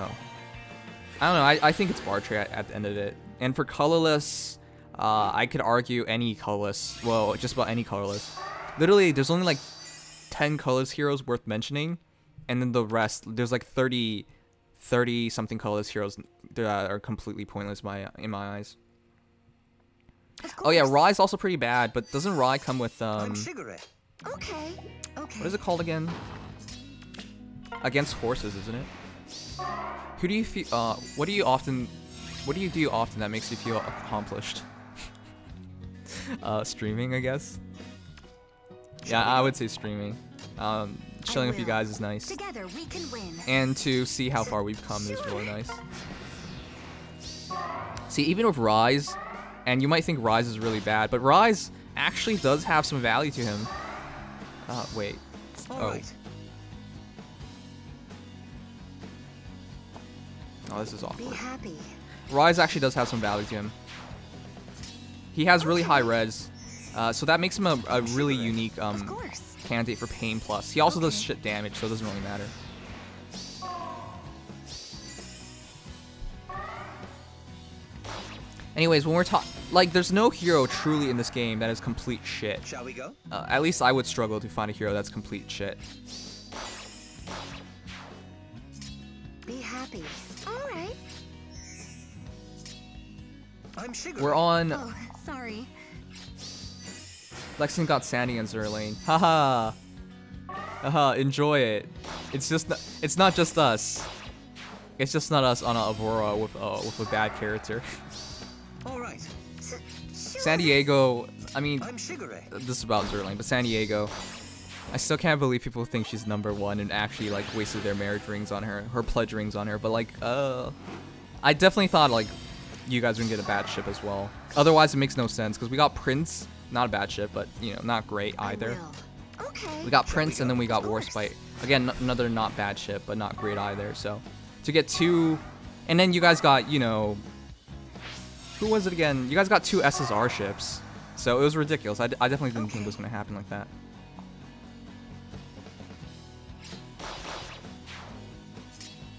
I don't know. I think it's Bartray at the end of it. And for colorless, I could argue any colorless. Well, just about any colorless. Literally, there's only like 10 colorless heroes worth mentioning, and then the rest, there's like 30 something colorless heroes that are completely pointless in my eyes. Oh yeah, Rai's also pretty bad, but doesn't Rai come with I'm Shigarette. Okay. Okay. what is it called again? against horses, isn't it? Who do you feel? What do you do often that makes you feel accomplished? Streaming, I guess. Yeah, I would say streaming. Chilling with you guys is nice. Together we can win. And to see how far we've come is really nice. See, even with Rise, and you might think Rise is really bad, but Rise actually does have some value to him. Wait. Oh, this is awkward. Be happy. Rise actually does have some value to him. He has really high res, so that makes him a really unique Of course. candidate for Pain Plus. He also does shit damage, so it doesn't really matter. Anyways, when we're like, there's no hero truly in this game that is complete shit. Shall we go? At least I would struggle to find a hero that's complete shit. Be happy. All right. I'm Sugar. We're on. Oh, sorry. Lexington got Sandy and Zerlane. Haha. Haha, enjoy it. It's not just us. It's just not us on a Aurora with a bad character. All right. San Diego, I mean, I'm Sugar. this is about Zerlane, but San Diego, I still can't believe people think she's #1 and actually like wasted their marriage rings on her pledge rings on her. But like, I definitely thought like you guys would get a bad ship as well. Otherwise, it makes no sense because we got Prince, not a bad ship, but you know, not great either. Okay. We got Prince and then we got Warspite. Again, another not bad ship, but not great either. So to get two, and then you guys got, you know, who was it again? You guys got 2 SSR ships. So it was ridiculous. I definitely didn't think it was going to happen like that.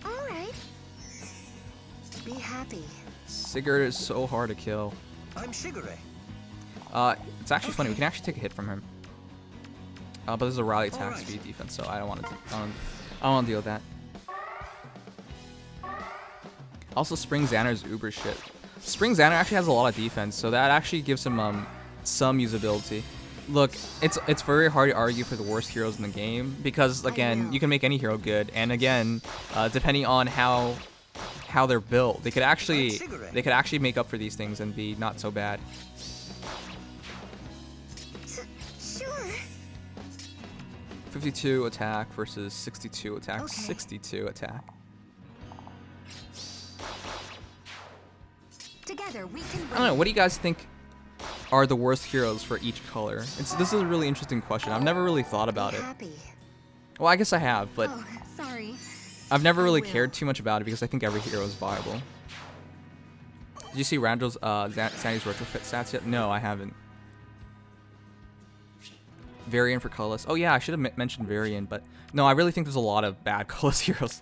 All right. Be happy. Sigurd is so hard to kill. I'm Sugar. It's actually funny. We can actually take a hit from him. But there's a rally attack Alright. speed defense, so I don't want to. I don't want to deal with that. Also, Spring Xander's uber shit. Spring Xander actually has a lot of defense, so that actually gives him some usability. Look, it's very hard to argue for the worst heroes in the game because again, you can make any hero good, and again, depending on how they're built, they could actually make up for these things and be not so bad. Sure. 52 attack versus 62 attack. 62 attack. Together we can win. I don't know. What do you guys think are the worst heroes for each color? This is a really interesting question. I've never really thought about Be it. happy. Well, I guess I have, but Oh, sorry. I've never really will. cared too much about it because I think every hero is viable. Did you see Randall's Sandy's retrofit stats yet? No, I haven't. Varian for colorless. Oh yeah, I should have mentioned Varian, but no, I really think there's a lot of bad colorless heroes.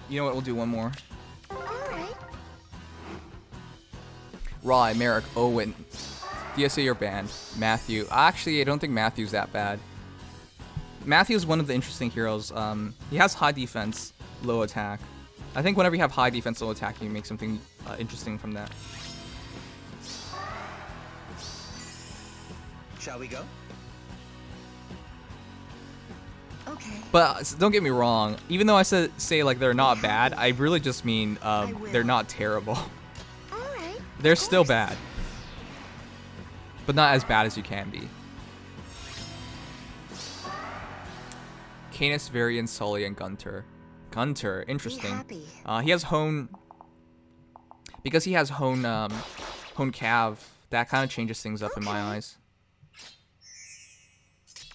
You know what? We'll do one more. All right. Rye, Merrick, Owen. DSA, you're banned. Matthew. Actually, I don't think Matthew's that bad. Matthew's one of the interesting heroes. He has high defense, low attack. I think whenever you have high defense, low attack, you make something interesting from that. Shall we go? Okay. But don't get me wrong. Even though I say like they're not bad, I really just mean they're not terrible. All right. They're Of still course. bad, but not as bad as you can be. Canis, Varian, Soleil, and Gunter. Gunter, interesting. happy. He has Hone. Because he has Hone Cav, that kind of changes things up in my Okay. eyes.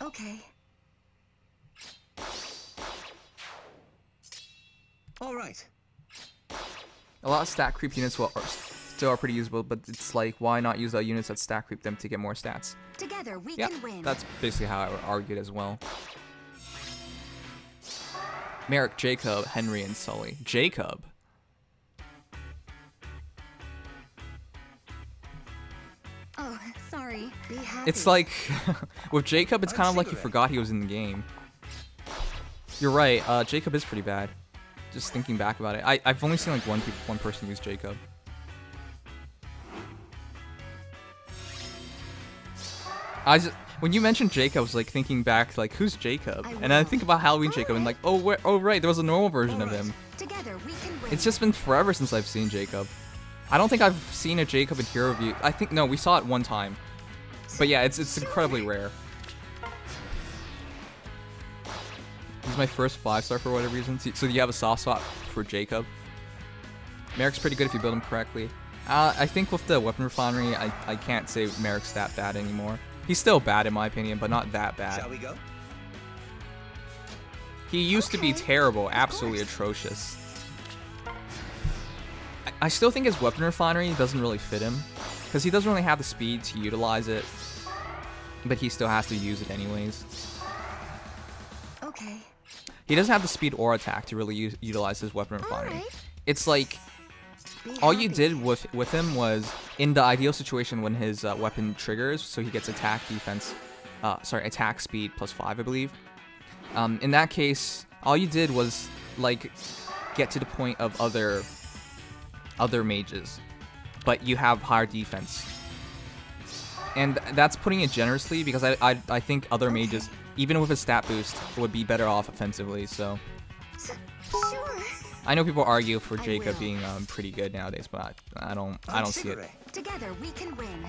Okay. All right. A lot of stat creep units still are pretty usable, but it's like, why not use units that stat creep them to get more stats? Together we Yeah, can win. that's basically how I would argue it as well. Merrick, Jacob, Henry, and Sully. Jacob? Oh, sorry. Be happy. It's like, with Jacob, it's kind of like you forgot he was in the game. You're right, Jacob is pretty bad. Just thinking back about it. I've only seen like one person use Jacob. When you mentioned Jacob, I was like thinking back, like who's Jacob? And I think about Halloween Jacob, and like, oh right, there was a normal version of him. Together we can win. It's just been forever since I've seen Jacob. I don't think I've seen a Jacob in Hero View. I think, no, we saw it one time. But yeah, it's incredibly rare. He's my first 5-star for whatever reason. So you have a soft spot for Jacob. Merrick's pretty good if you build him correctly. I think with the weapon refinery, I can't say Merrick's that bad anymore. He's still bad in my opinion, but not that bad. Shall we go? He used to be terrible, absolutely atrocious. I still think his weapon refinery doesn't really fit him, because he doesn't really have the speed to utilize it, but he still has to use it anyways. Okay. He doesn't have the speed or attack to really utilize his weapon refinery. Alright. It's like, all you did with him was, in the ideal situation when his weapon triggers, so he gets attack speed plus 5, I believe. In that case, all you did was like get to the point of other mages, but you have higher defense, and that's putting it generously, because I think other mages, even with a stat boost, would be better off offensively. So Sure. I know people argue for Jacob being pretty good nowadays, but I don't see it. Together we can win.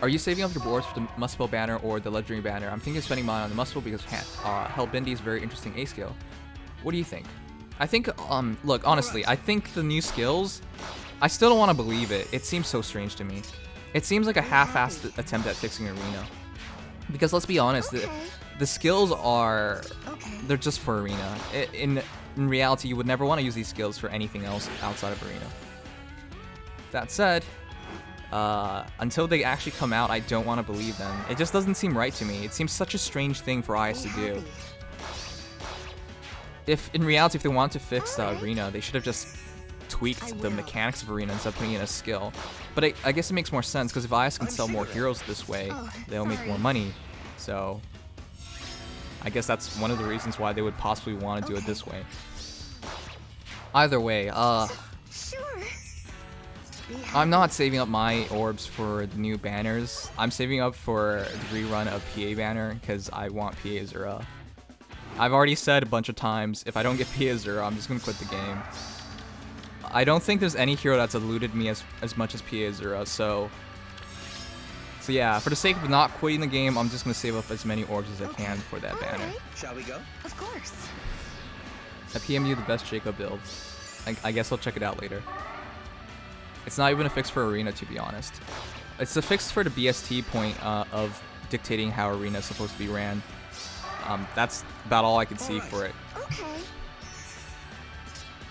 Are you saving up your boards for the Must-Spell banner or the Legendary banner? I'm thinking of spending mine on the Must-Spell because Hellbindi is a very interesting A skill. What do you think? I think, look, honestly, I think the new skills, I still don't want to believe it. It seems so strange to me. It seems like a half-assed attempt at fixing Arena. Because let's be honest, the skills are, they're just for Arena. In reality, you would never want to use these skills for anything else outside of Arena. That said, until they actually come out, I don't want to believe them. It just doesn't seem right to me. It seems such a strange thing for IS to do. If, in reality, if they want to fix the Arena, they should have just tweaked the mechanics of Arena instead of putting in a skill. But I guess it makes more sense, because if IS can sell more heroes this way, they'll make more money. So, I guess that's one of the reasons why they would possibly want to do it this way. Either way, I'm not saving up my orbs for the new banners. I'm saving up for the rerun of PA banner, because I want PA Azura. I've already said a bunch of times, if I don't get PA Azura, I'm just going to quit the game. I don't think there's any hero that's eluded me as much as PA Azura, so yeah, for the sake of not quitting the game, I'm just going to save up as many orbs as I can for that banner. Shall we go? Of course. I PMU the best Jacob build. I guess I'll check it out later. It's not even a fix for Arena, to be honest. It's a fix for the BST point of dictating how Arena is supposed to be ran. That's about all I can see for it. Okay.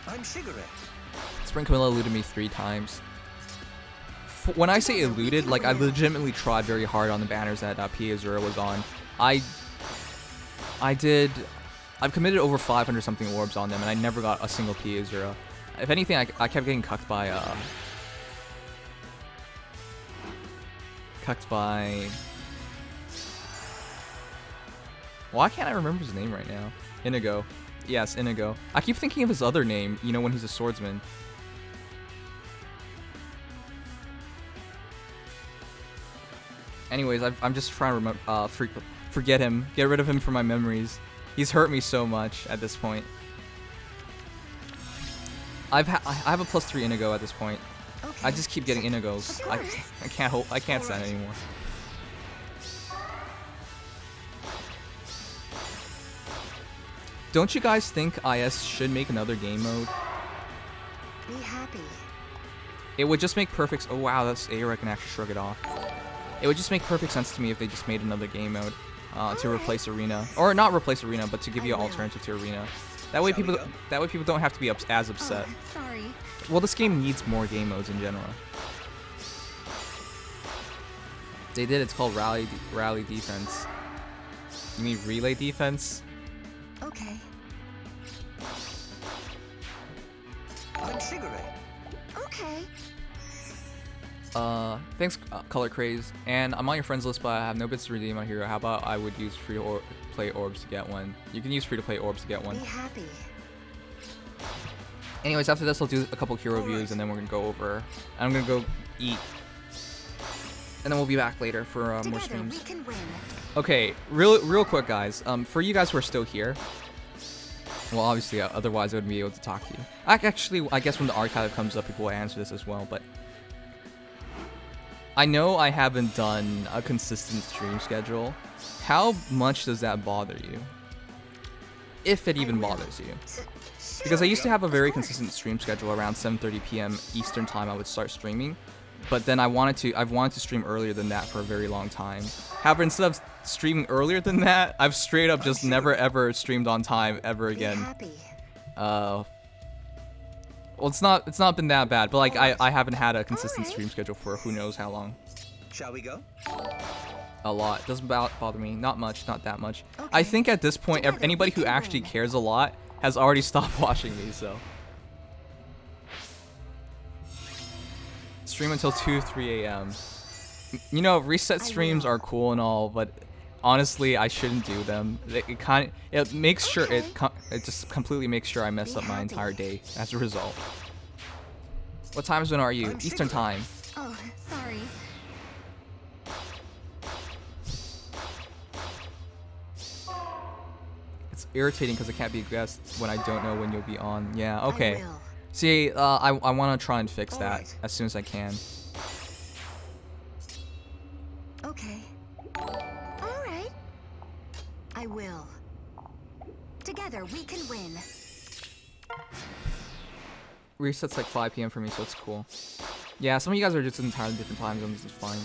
I'm Shigure. Spring Camilla eluded me 3 times. When I say eluded, like I legitimately tried very hard on the banners that PA Azura was on. I've committed over 500 something orbs on them, and I never got a single PA Azura. If anything, I kept getting cucked by why can't I remember his name right now? Inigo. Yes, Inigo. I keep thinking of his other name, you know, when he's a swordsman. Anyways, I'm just trying to remember, forget him. Get rid of him from my memories. He's hurt me so much at this point. I have a +3 Inigo at this point. Okay. I just keep getting Inigos. I can't stand anymore. Don't you guys think IS should make another game mode? Be happy. It would just make perfect. Oh wow, that's Aira can actually shrug it off. It would just make perfect sense to me if they just made another game mode to replace Arena, or not replace Arena, but to give you an alternative to Arena. That way people don't have to be as upset. Sorry. Well, this game needs more game modes in general. They did. It's called Rally Defense. You mean Relay Defense? Okay. I'm Shigure. Okay. Thanks, Color Craze. And I'm on your friends list, but I have no bits to redeem on here. How about I would use free-to-play orbs to get one? You can use free-to-play orbs to get one. Be happy. Anyways, after this, I'll do a couple hero reviews, and then we're gonna go over. I'm gonna go eat. and then we'll be back later for more Together streams. we can win. Okay, real quick, guys. For you guys who are still here, well, obviously, otherwise I wouldn't be able to talk to you. Actually, I guess when the archive comes up, people will answer this as well. But I know I haven't done a consistent stream schedule. How much does that bother you? If it even bothers you. Because I used to have a very consistent stream schedule around 7:30 p.m. Eastern time. I would start streaming, but then I've wanted to stream earlier than that for a very long time. However, instead of streaming earlier than that, I've straight up just never ever streamed on time ever again. Well, it's not been that bad, but like I haven't had a consistent stream schedule for who knows how long. Shall we go? A lot. Doesn't bother me. Not much. Not that much. I think at this point, anybody who actually cares a lot has already stopped watching me, so. Stream until 2, 3 a.m. You know, reset streams are cool and all, but honestly, I shouldn't do them. It makes sure, it just completely makes sure I mess up my entire day as a result. What time zone are you? Eastern time. Oh, sorry. It's irritating because I can't be a guest when I don't know when you'll be on. Yeah, okay. I will. See, I want to try and fix that Alright. as soon as I can. Okay. All right. I will. Together we can win. Resets like 5 p.m. for me, so it's cool. Yeah, some of you guys are just in entirely different time zones. It's fine.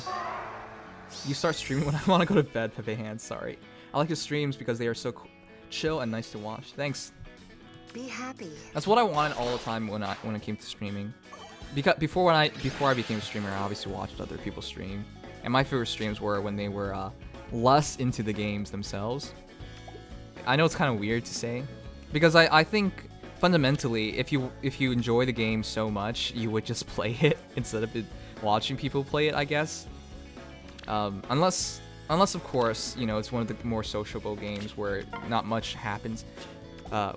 You start streaming when I want to go to bed, Pepe Hands. Sorry. I like your streams because they are so chill and nice to watch. Thanks. Be happy. That's what I wanted all the time when it came to streaming. Because before I became a streamer, I obviously watched other people stream, and my favorite streams were when they were less into the games themselves. I know it's kind of weird to say, because I think fundamentally, if you enjoy the game so much, you would just play it instead of watching people play it, I guess. Unless of course, you know, it's one of the more sociable games where not much happens,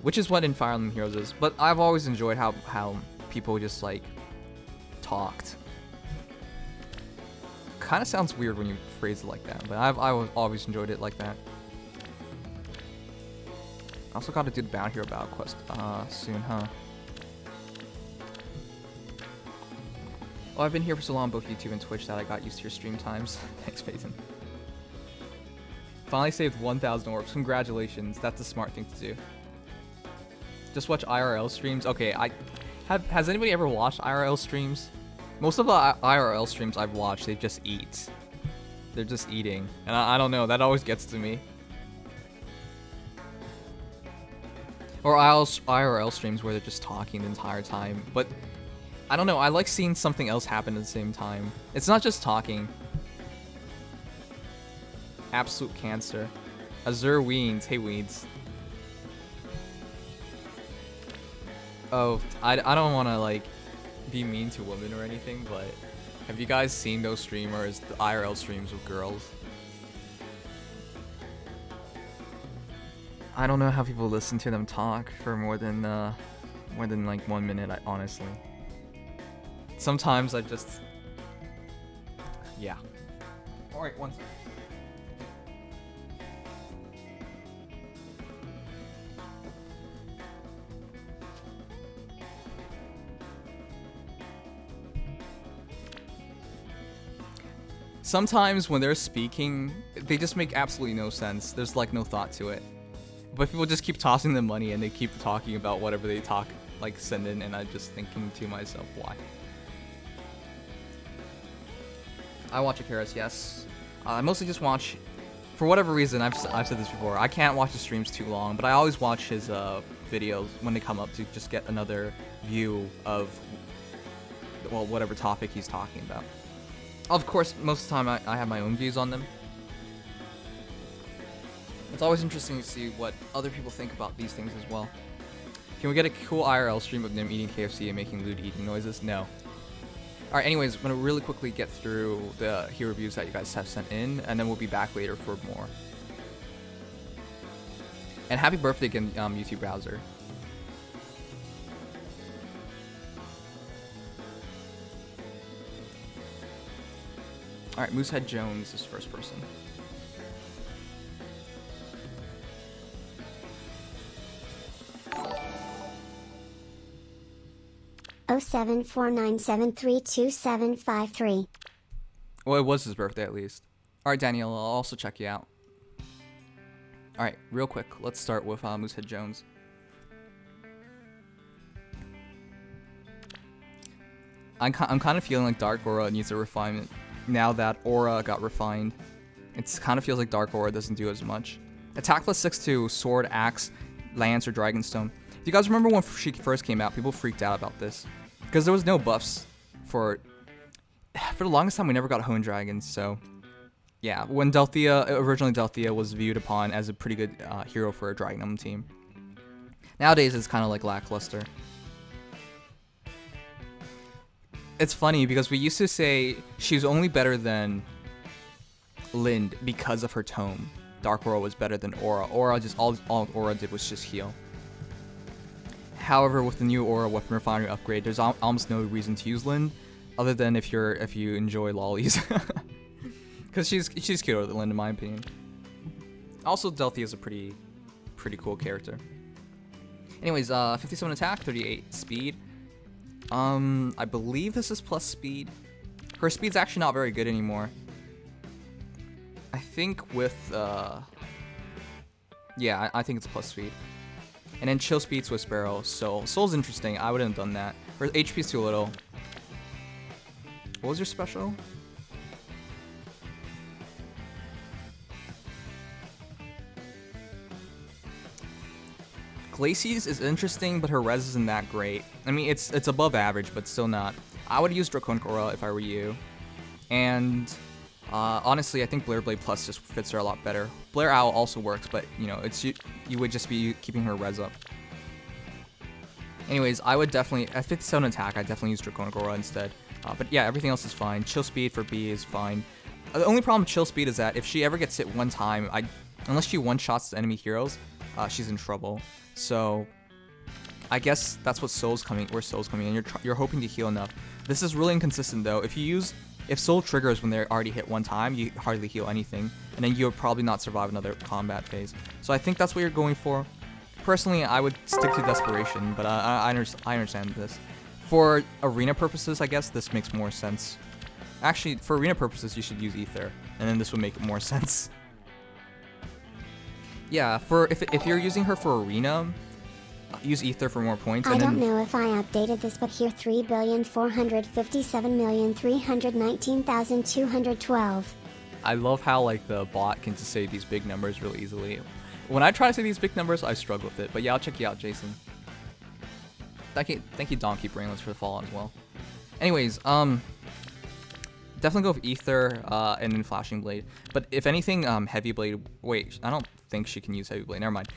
which is what in Fire Emblem Heroes is. But I've always enjoyed how people just like talked. Kind of sounds weird when you phrase it like that, but I've always enjoyed it like that. Also got to do the Bound Hero Battle quest soon, huh? Oh, I've been here for so long on both YouTube and Twitch that I got used to your stream times. Thanks, Peyton. Finally saved 1,000 orbs. Congratulations. That's a smart thing to do. Just watch IRL streams. Okay, has anybody ever watched IRL streams? Most of the IRL streams I've watched, they just eat. They're just eating. And I don't know, that always gets to me. Or IRL streams where they're just talking the entire time. But I don't know, I like seeing something else happen at the same time. It's not just talking. Absolute cancer. Azure Weens. Hey, Weeds. Oh, I don't want to, like, be mean to women or anything, but have you guys seen those streamers, the IRL streams with girls? I don't know how people listen to them talk for more than like 1 minute, honestly. Sometimes I just... Yeah. Alright, one second. Sometimes when they're speaking, they just make absolutely no sense. There's like no thought to it. But people just keep tossing them money and they keep talking about whatever they send in, and I'm just thinking to myself, why? I watch Akaris, yes. I mostly just watch, for whatever reason, I've said this before, I can't watch the streams too long, but I always watch his videos when they come up to just get another view of, well, whatever topic he's talking about. Of course, most of the time I have my own views on them. It's always interesting to see what other people think about these things as well. Can we get a cool IRL stream of them eating KFC and making lewd eating noises? No. Alright, anyways, I'm going to really quickly get through the hero reviews that you guys have sent in, and then we'll be back later for more. And happy birthday again, YouTube browser. Alright, Moosehead Jones is first person. Oh 749732753. Well, it was his birthday at least. Alright, Daniel, I'll also check you out. Alright, real quick, let's start with Moosehead Jones. I'm kind of feeling like Dark Aura needs a refinement now that Aura got refined. It kind of feels like Dark Aura doesn't do as much. Attack plus 6 to Sword, Axe, Lance, or Dragonstone. Do you guys remember when she first came out? People freaked out about this because there was no buffs for the longest time. We never got Hone Dragons, so yeah. When originally Delphia was viewed upon as a pretty good hero for a Dragon team. Nowadays it's kind of like lackluster. It's funny because we used to say she was only better than Lind because of her tome. Dark Aura was better than Aura. Aura just all Aura did was just heal. However, with the new Aura Weapon Refinery upgrade, there's almost no reason to use Lind, other than if you enjoy lollies, because she's cuter than Lind in my opinion. Also, Delphia is a pretty cool character. Anyways, 57 attack, 38 speed. I believe this is plus speed. Her speed's actually not very good anymore. I think with yeah, I think it's plus speed. And then chill speed to a Sparrow. Soul's interesting. I wouldn't have done that. Her HP's too little. What was your special? Glacies is interesting, but her res isn't that great. I mean, it's above average, but still not. I would use Draconic Aura if I were you. And honestly, I think Blair Blade Plus just fits her a lot better. Blair Owl also works, but you know, you would just be keeping her res up. Anyways, I would definitely, at 57 attack, I'd definitely use Draconic Aura instead. But yeah, everything else is fine. Chill speed for B is fine. The only problem with chill speed is that if she ever gets hit one time, unless she one-shots the enemy heroes, she's in trouble. So I guess that's what Soul's coming, where Soul's coming in. You're hoping to heal enough. This is really inconsistent though. If Soul triggers when they're already hit one time, you hardly heal anything, and then you'll probably not survive another combat phase. So I think that's what you're going for. Personally, I would stick to Desperation, but I understand this. For arena purposes, I guess this makes more sense. Actually, for arena purposes, you should use Ether, and then this would make more sense. Yeah, if you're using her for arena, use Ether for more points. I don't know if I updated this, but here 3,457,319,212. I love how like the bot can just say these big numbers really easily. When I try to say these big numbers, I struggle with it. But yeah, I'll check you out, Jason. Thank you, Donkey Brainless, for the follow as well. Anyways, definitely go with Ether and then Flashing Blade. But if anything, Heavy Blade. Wait, I don't think she can use Heavy Blade. Never mind.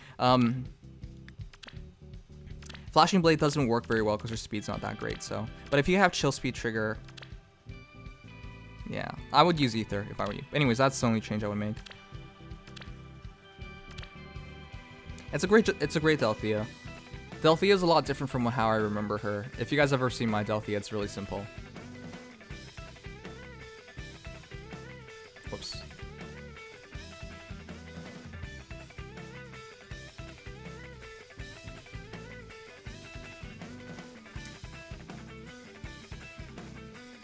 Flashing Blade doesn't work very well because her speed's not that great. So, but if you have Chill Speed trigger, yeah, I would use Ether if I were you. Anyways, that's the only change I would make. It's a great Delphia. Delphia is a lot different from how I remember her. If you guys ever seen my Delphia, it's really simple. Whoops.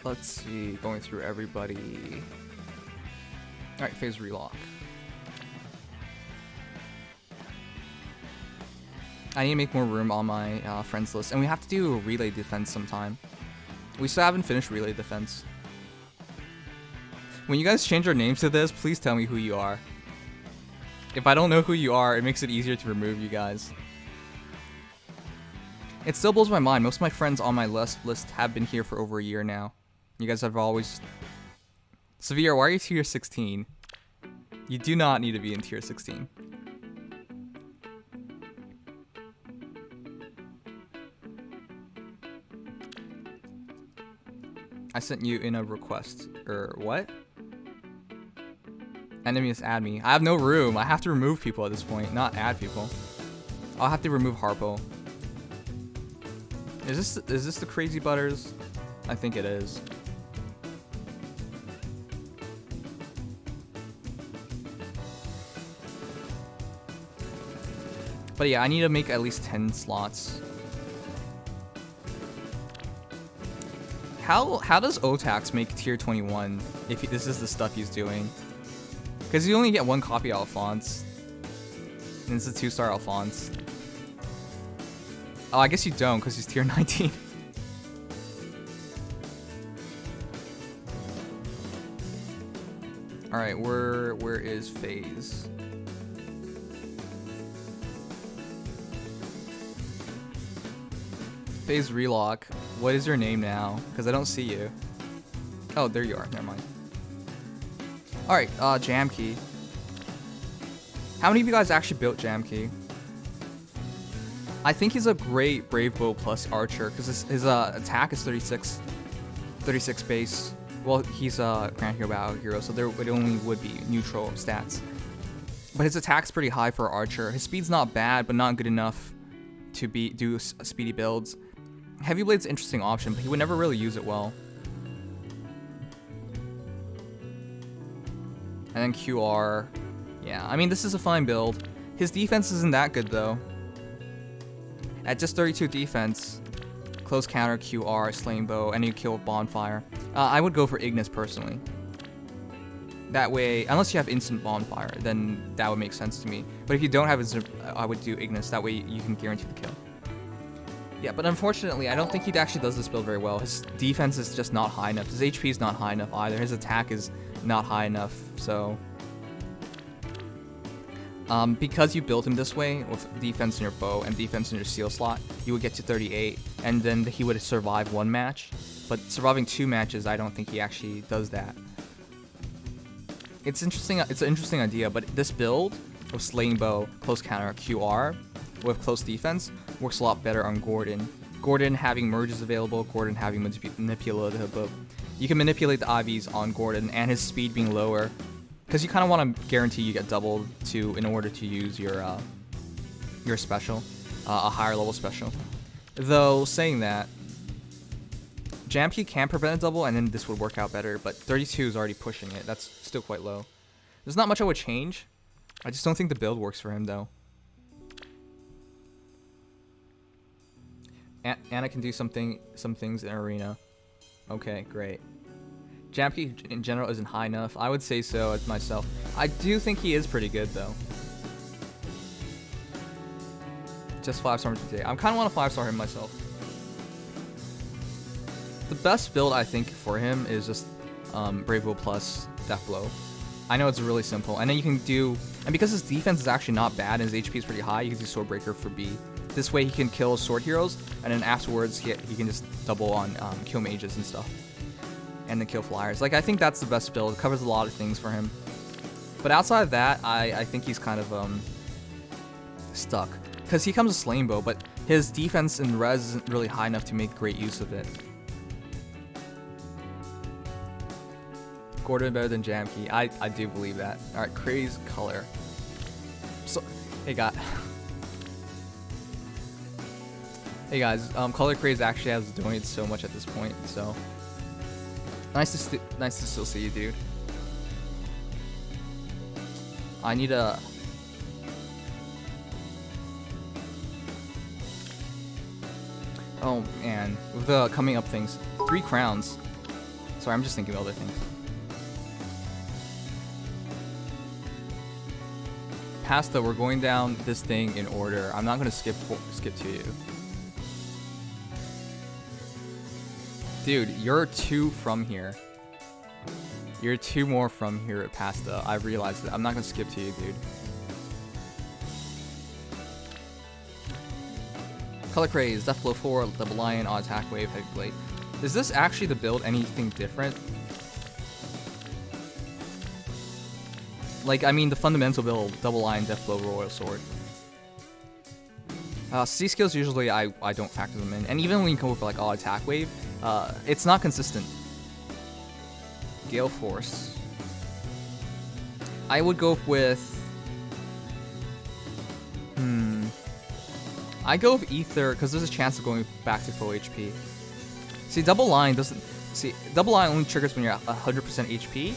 Let's see, going through everybody. Alright, phase relock. I need to make more room on my friends list, and we have to do a relay defense sometime. We still haven't finished relay defense. When you guys change your names to this, please tell me who you are. If I don't know who you are, it makes it easier to remove you guys. It still blows my mind. Most of my friends on my list have been here for over a year now. You guys have always... Severe, why are you tier 16? You do not need to be in tier 16. I sent you in a request. What? Nimious add me. I have no room. I have to remove people at this point, not add people. I'll have to remove Harpo. Is this the Crazy Butters? I think it is. But yeah, I need to make at least 10 slots. How does Otax make tier 21 if this is the stuff he's doing? Because you only get one copy of Alphonse. And it's a 2-star Alphonse. Oh, I guess you don't because he's tier 19. Alright, where is FaZe? FaZe Relock. What is your name now? Because I don't see you. Oh, there you are. Never mind. Alright, Jamke. How many of you guys actually built Jamke? I think he's a great Brave Bow plus Archer because his attack is 36 base. Well, he's a Grand Hero Battle Hero, so there only would be neutral stats. But his attack's pretty high for Archer. His speed's not bad, but not good enough to do speedy builds. Heavy Blade's an interesting option, but he would never really use it well. And then QR. Yeah, I mean, this is a fine build. His defense isn't that good, though. At just 32 defense, close counter, QR, slaying bow, and you kill with bonfire. I would go for Ignis personally. That way, unless you have instant bonfire, then that would make sense to me. But if you don't have instant, I would do Ignis. That way you can guarantee the kill. Yeah, but unfortunately, I don't think he actually does this build very well. His defense is just not high enough. His HP is not high enough either. His attack is not high enough, so... because you built him this way, with defense in your bow and defense in your seal slot, you would get to 38, and then he would survive one match. But surviving 2 matches, I don't think he actually does that. It's interesting. It's an interesting idea, but this build of slaying bow, close counter, QR, with close defense, works a lot better on Gordon. Gordon having merges available, Gordon having manipulative, but you can manipulate the IVs on Gordon, and his speed being lower. Because you kind of want to guarantee you get doubled in order to use your special, a higher level special. Though saying that, Jamke can prevent a double, and then this would work out better. But 32 is already pushing it. That's still quite low. There's not much I would change. I just don't think the build works for him though. Anna can do some things in arena. Okay, great. Jamke in general isn't high enough. I would say so as myself. I do think he is pretty good though. Just 5-star today. I kind of want to 5-star him myself. The best build I think for him is just Brave Bow plus Death Blow. I know it's really simple, and then you can do, and because his defense is actually not bad and his HP is pretty high, you can do Swordbreaker for B. This way he can kill sword heroes, and then afterwards he can just double on kill mages and stuff. And then kill flyers. Like, I think that's the best build. It covers a lot of things for him. But outside of that, I think he's kind of stuck. Because he comes with Slaying Bow, but his defense and res isn't really high enough to make great use of it. Gordon better than Jamke. I do believe that. Alright, Craze Color. So, hey guys. Hey guys, Color Craze actually has donated so much at this point, so... Nice to still see you, dude. I need a... Oh man, with the coming up things. 3 crowns. Sorry, I'm just thinking of other things. Pasta, we're going down this thing in order. I'm not gonna skip to you. Dude, you're 2 from here. You're 2 more from here at Pasta. I realized that. I'm not gonna skip to you, dude. Color Craze, Death Blow 4, Double Lion, on Attack Wave, Heavy Blade. Is this actually the build anything different? Like, I mean, the fundamental build, Double Lion, Death Blow, Royal Sword. C skills, usually I don't factor them in. And even when you go for, like, all Attack Wave, it's not consistent. Gale Force. I would go with... I go with Ether, because there's a chance of going back to full HP. See, Double Line doesn't... See, Double Line only triggers when you're at 100% HP.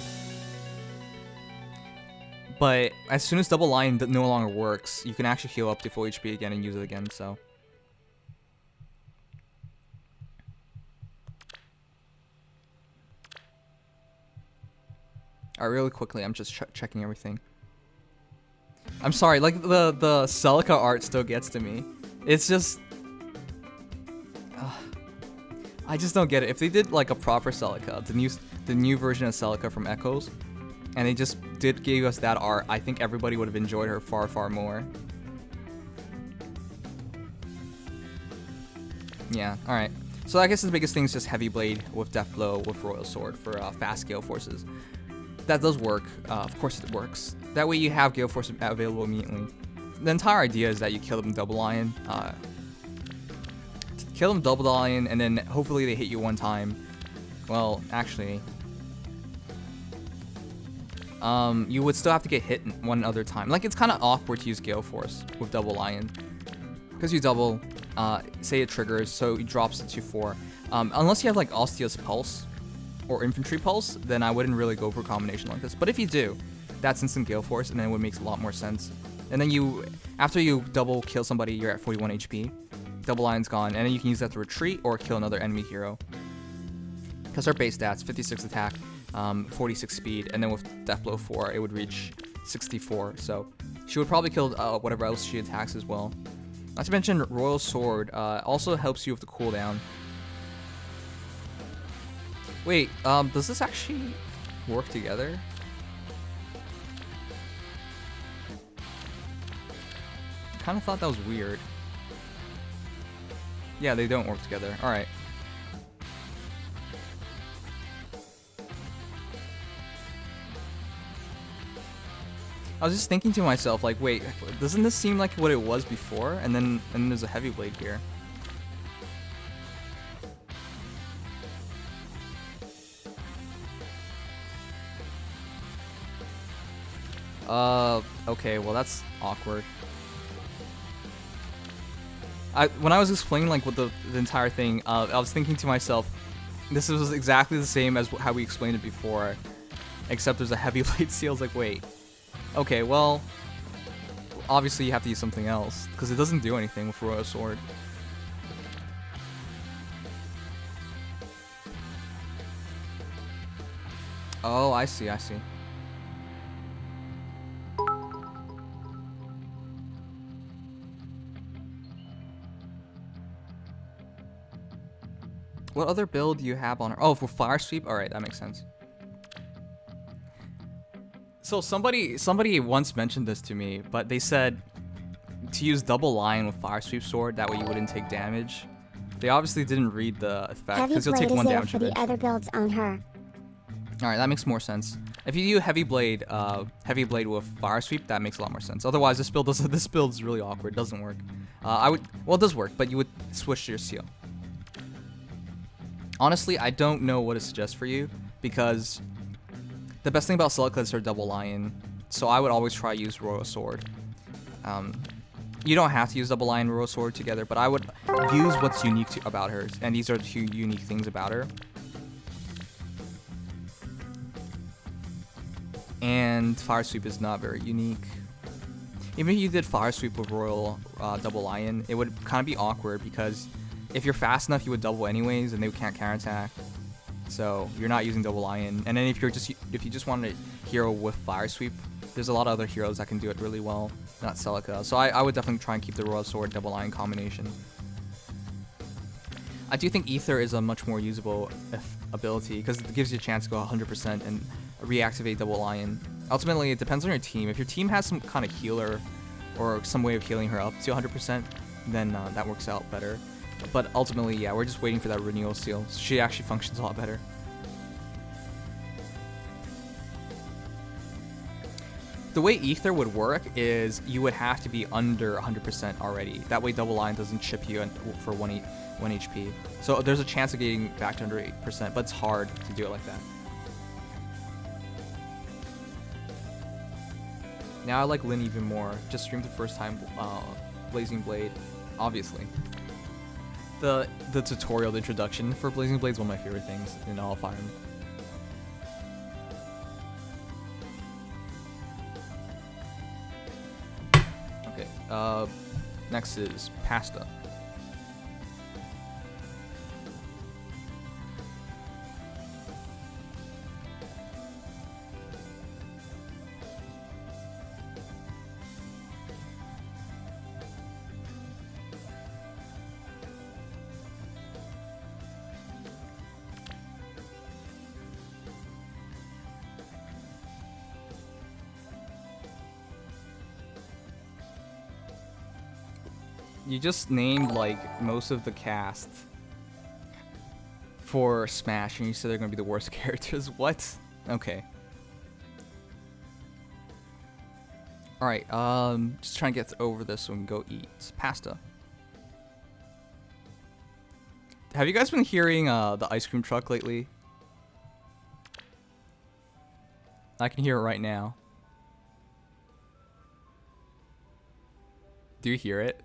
But as soon as Double Lion no longer works, you can actually heal up to full HP again and use it again, so. Alright, really quickly, I'm just checking everything. I'm sorry, like, the Celica art still gets to me. It's just... I just don't get it. If they did, like, a proper Celica, the new version of Celica from Echoes, and they just gave us that art, I think everybody would have enjoyed her far, far more. Yeah, alright. So I guess the biggest thing is just Heavy Blade with Death Blow with Royal Sword for fast Gale Forces. That does work. Of course it works. That way you have Gale Force available immediately. The entire idea is that you kill them Double Lion. Kill them Double Lion, and then hopefully they hit you one time. Well, actually... you would still have to get hit one other time. Like, it's kind of awkward to use Gale Force with Double Lion. Because you double, say it triggers, so it drops it to 4. Unless you have, like, Osteo's Pulse or Infantry Pulse, then I wouldn't really go for a combination like this. But if you do, that's instant Gale Force, and then it would make a lot more sense. And then you, after you double kill somebody, you're at 41 HP. Double Lion's gone, and then you can use that to retreat or kill another enemy hero. Because her base stats, 56 attack, 46 speed, and then with Death Blow 4, it would reach 64. So she would probably kill whatever else she attacks as well. Not to mention, Royal Sword also helps you with the cooldown. Wait, does this actually work together? Kind of thought that was weird. Yeah, they don't work together. Alright. I was just thinking to myself, like, wait, doesn't this seem like what it was before? And then there's a Heavy Blade here. Okay, well that's awkward. When I was explaining like what the entire thing, I was thinking to myself, this was exactly the same as how we explained it before, except there's a Heavy Blade seal. I was like, wait, okay, well, obviously you have to use something else because it doesn't do anything with Royal Sword. Oh, I see, I see. What other build do you have on her? Oh, for Fire Sweep? Alright, that makes sense. So somebody once mentioned this to me, but they said to use Double Lion with Fire Sweep Sword, that way you wouldn't take damage. They obviously didn't read the effect, because you'll take 1 damage for the other builds on her. Alright, that makes more sense. If you do Heavy Blade with Fire Sweep, that makes a lot more sense. Otherwise, this build is really awkward. It doesn't work. Well, it does work, but you would switch to your seal. Honestly, I don't know what to suggest for you, because the best thing about Celica is her Double Lion, so I would always try to use Royal Sword. You don't have to use Double Lion and Royal Sword together, but I would use what's unique about her, and these are the 2 unique things about her. And Fire Sweep is not very unique. Even if you did Fire Sweep with Royal Double Lion, it would kind of be awkward, because if you're fast enough, you would double anyways, and they can't counterattack. So you're not using Double Lion. And then if you just want a hero with Fire Sweep, there's a lot of other heroes that can do it really well, not Celica. So I would definitely try and keep the Royal Sword Double Lion combination. I do think Ether is a much more usable ability, because it gives you a chance to go 100% and reactivate Double Lion. Ultimately, it depends on your team. If your team has some kind of healer or some way of healing her up to 100%, then that works out better. But ultimately, yeah, we're just waiting for that renewal seal, so she actually functions a lot better. The way Ether would work is you would have to be under 100% already. That way Double Lion doesn't chip you for 1 HP. So there's a chance of getting back to under 8%, but it's hard to do it like that. Now I like Lyn even more. Just streamed the first time Blazing Blade, obviously. The tutorial, the introduction for Blazing Blade is one of my favorite things in all Fire Emblem. Next is pasta. You just named like most of the cast for Smash, and you said they're gonna be the worst characters. What? Okay. All right. Just trying to get over this so we can go eat pasta. Have you guys been hearing the ice cream truck lately? I can hear it right now. Do you hear it?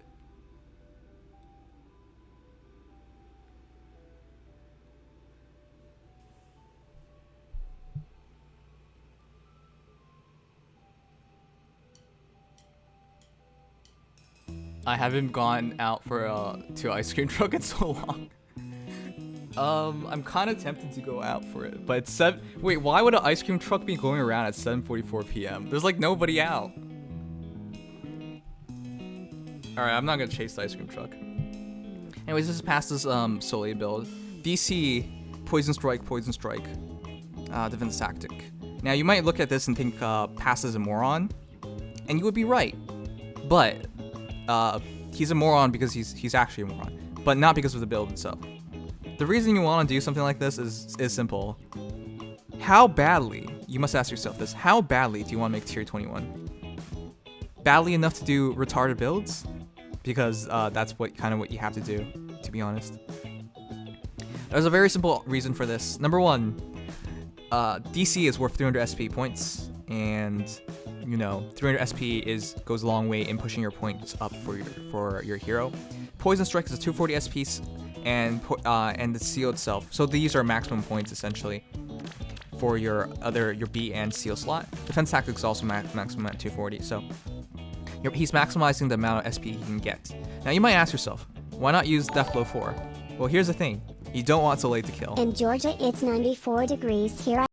I haven't gone out for to ice cream truck in so long. I'm kind of tempted to go out for it, but it's wait, why would an ice cream truck be going around at 7:44 p.m.? There's like nobody out. All right, I'm not gonna chase the ice cream truck. Anyways, this is past this Soleil build. DC, poison strike, defense tactic. Now you might look at this and think Past is a moron, and you would be right, but he's a moron because he's actually a moron, but not because of the build itself. The reason you want to do something like this is simple. How badly, you must ask yourself this, how badly do you want to make tier 21? Badly enough to do retarded builds? Because that's kind of what you have to do, to be honest. There's a very simple reason for this. Number one, DC is worth 300 SP points, and you know 300 SP goes a long way in pushing your points up for your hero. Poison Strike is a 240 SP, and the seal itself. So these are maximum points essentially for your B and seal slot. Defense Tactics is also maximum at 240. So he's maximizing the amount of SP he can get. Now you might ask yourself, why not use Death Blow 4? Well, here's the thing. You don't want Soleil to kill. In Georgia, it's 94 degrees here.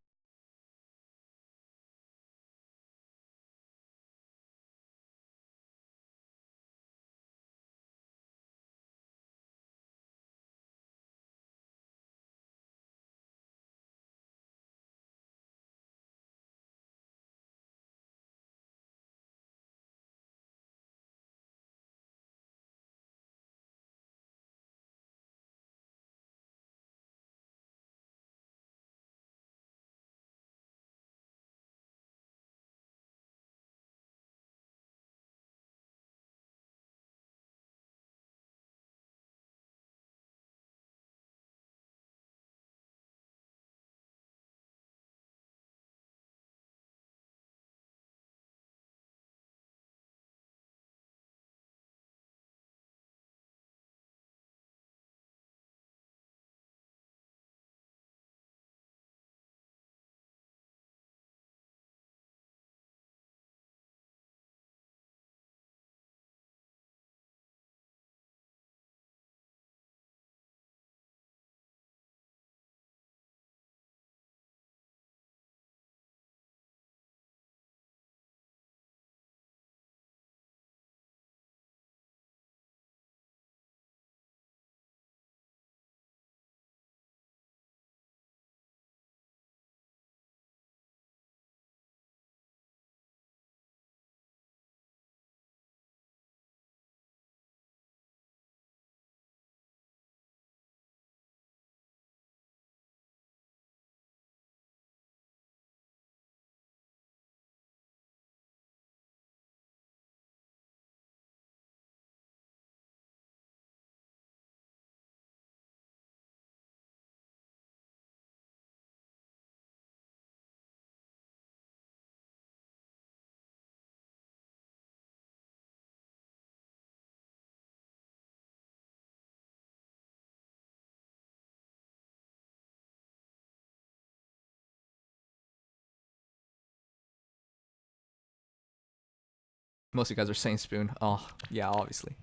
Most of you guys are saying spoon. Oh, yeah, obviously.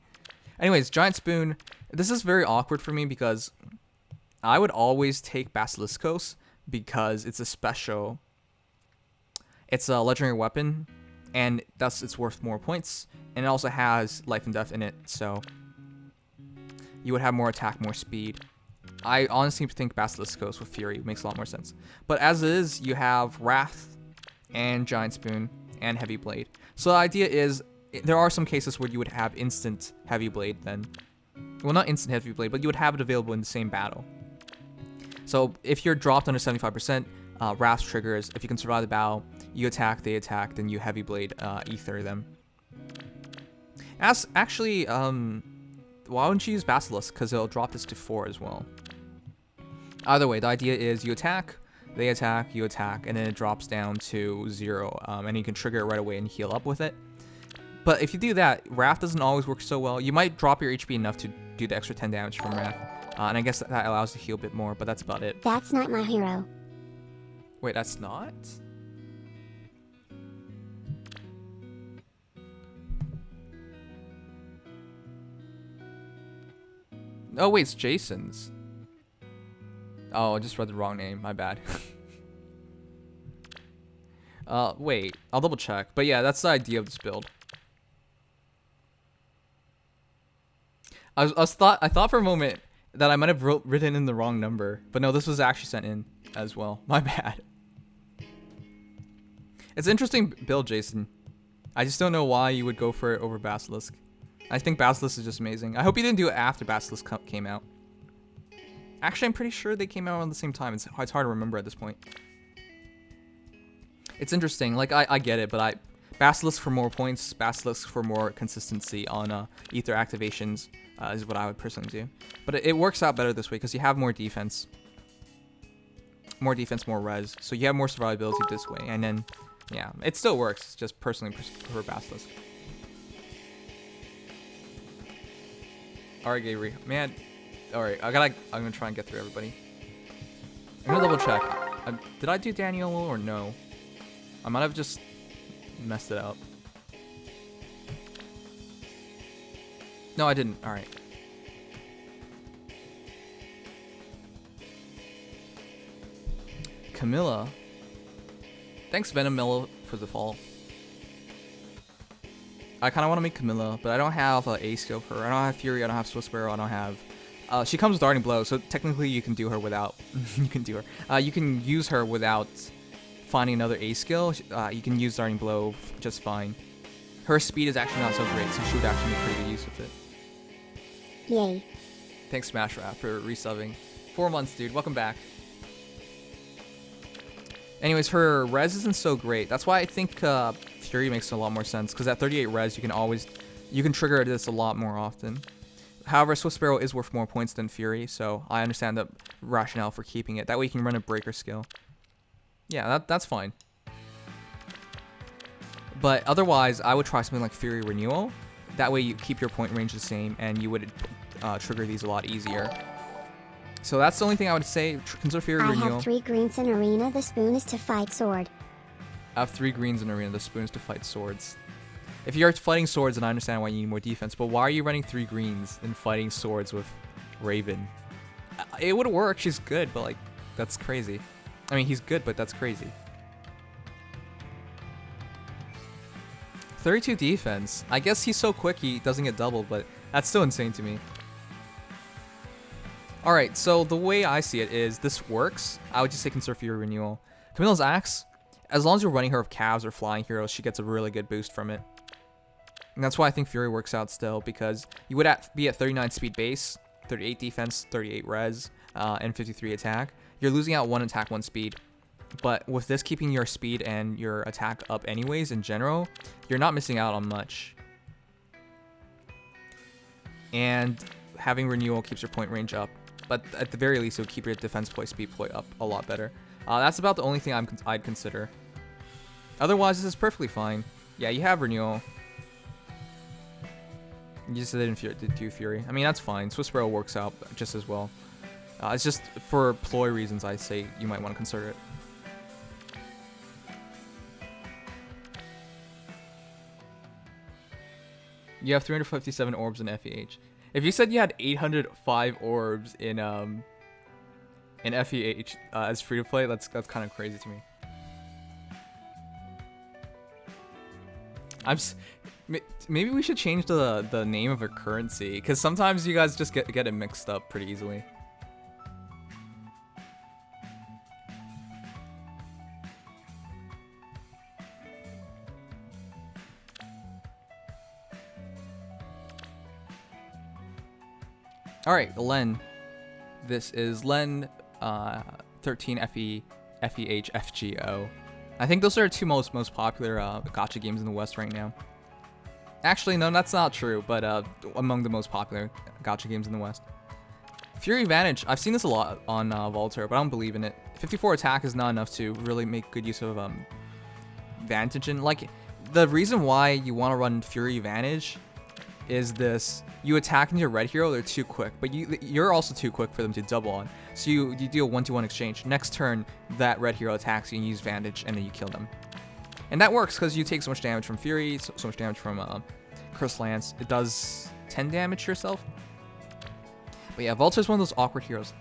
Anyways, giant spoon. This is very awkward for me because I would always take Basiliskos because it's a special. It's a legendary weapon, and thus it's worth more points. And it also has life and death in it, so you would have more attack, more speed. I honestly think Basiliskos with Fury makes a lot more sense. But as is, you have Wrath and Giant Spoon and Heavy Blade. So the idea is, there are some cases where you would have instant Heavy Blade then. Well, not instant Heavy Blade, but you would have it available in the same battle. So if you're dropped under 75%, Wrath triggers. If you can survive the battle, you attack, they attack, then you Heavy Blade Ether them. Actually, why wouldn't you use Basilisk? Because it'll drop this to 4 as well. Either way, the idea is you attack, they attack, you attack, and then it drops down to 0, and you can trigger it right away and heal up with it. But if you do that, Wrath doesn't always work so well. You might drop your HP enough to do the extra 10 damage from Wrath, and I guess that allows you to heal a bit more, but that's about it. That's not my hero. Wait, that's not? Oh wait, it's Jason's. Oh, I just read the wrong name. My bad. Wait. I'll double check. But yeah, that's the idea of this build. I thought for a moment that I might have written in the wrong number, but no, this was actually sent in as well. My bad. It's an interesting build, Jason. I just don't know why you would go for it over Basilisk. I think Basilisk is just amazing. I hope you didn't do it after Basilisk came out. Actually, I'm pretty sure they came out around the same time. It's hard to remember at this point. It's interesting. Like, I get it, but Basilisk for more points, Basilisk for more consistency on Ether activations is what I would personally do. But it works out better this way because you have more defense. More defense, more res. So you have more survivability this way. And then, yeah, it still works. It's just personally prefer Basilisk. Alright, Gabriel. Man. Alright, I'm gonna try and get through everybody. I'm gonna double check. Did I do Daniel or no? I might have just messed it up. No, I didn't. Alright. Camilla. Thanks, Venomilla, for the fall. I kind of want to make Camilla, but I don't have A skill for her. I don't have Fury, I don't have Swift Sparrow, I don't have... she comes with Darting Blow, so technically you can do her without... you can do her. You can use her without finding another A skill. You can use Darting Blow just fine. Her speed is actually not so great, so she would actually make pretty good use of it. Yay. Thanks, Smash Rat, for resubbing. 4 months, dude. Welcome back. Anyways, her res isn't so great. That's why I think Fury makes a lot more sense, because at 38 res, you can trigger this a lot more often. However, Swift Sparrow is worth more points than Fury, so I understand the rationale for keeping it. That way you can run a breaker skill. Yeah, that's fine. But otherwise, I would try something like Fury Renewal. That way you keep your point range the same, and you would trigger these a lot easier. So that's the only thing I would say. Consider Fury Renewal. I have 3 greens in arena. The spoon is to fight sword. I have 3 greens in arena. The spoon is to fight swords. If you're fighting swords, then I understand why you need more defense. But why are you running 3 greens and fighting swords with Raven? It would work. She's good, but like, that's crazy. I mean, he's good, but that's crazy. 32 defense. I guess he's so quick he doesn't get doubled, but that's still insane to me. Alright, so the way I see it is this works. I would just say conserve Fury Renewal. Camilla's Axe, as long as you're running her with calves or flying heroes, she gets a really good boost from it. And that's why I think Fury works out still, because you would be at 39 speed base, 38 defense, 38 res, and 53 attack. You're losing out 1 attack, 1 speed. But with this keeping your speed and your attack up anyways in general, you're not missing out on much. And having Renewal keeps your point range up. But at the very least, it would keep your defense point, speed point up a lot better. That's about the only thing I'd consider. Otherwise, this is perfectly fine. Yeah, you have Renewal. You just didn't do Fury. I mean, that's fine. Swift Sparrow works out just as well. It's just for ploy reasons, I say you might want to consider it. You have 357 orbs in FEH. If you said you had 805 orbs in FEH as free to play, that's kind of crazy to me. Maybe we should change the name of a currency, because sometimes you guys just get it mixed up pretty easily. All right, Len. This is Len 13 FE FEH FGO. I think those are the two most popular gacha games in the West right now. Actually, no, that's not true, but among the most popular gacha games in the West. Fury Vantage, I've seen this a lot on Volter, but I don't believe in it. 54 attack is not enough to really make good use of Vantage. And like, the reason why you want to run Fury Vantage is this: you attack into your red hero, they're too quick, but you're also too quick for them to double on. So you do a 1-to-1 exchange. Next turn, that red hero attacks you and you use Vantage, and then you kill them. And that works because you take so much damage from Fury, so much damage from Curse Lance. It does 10 damage to yourself. But yeah, Volter's one of those awkward heroes.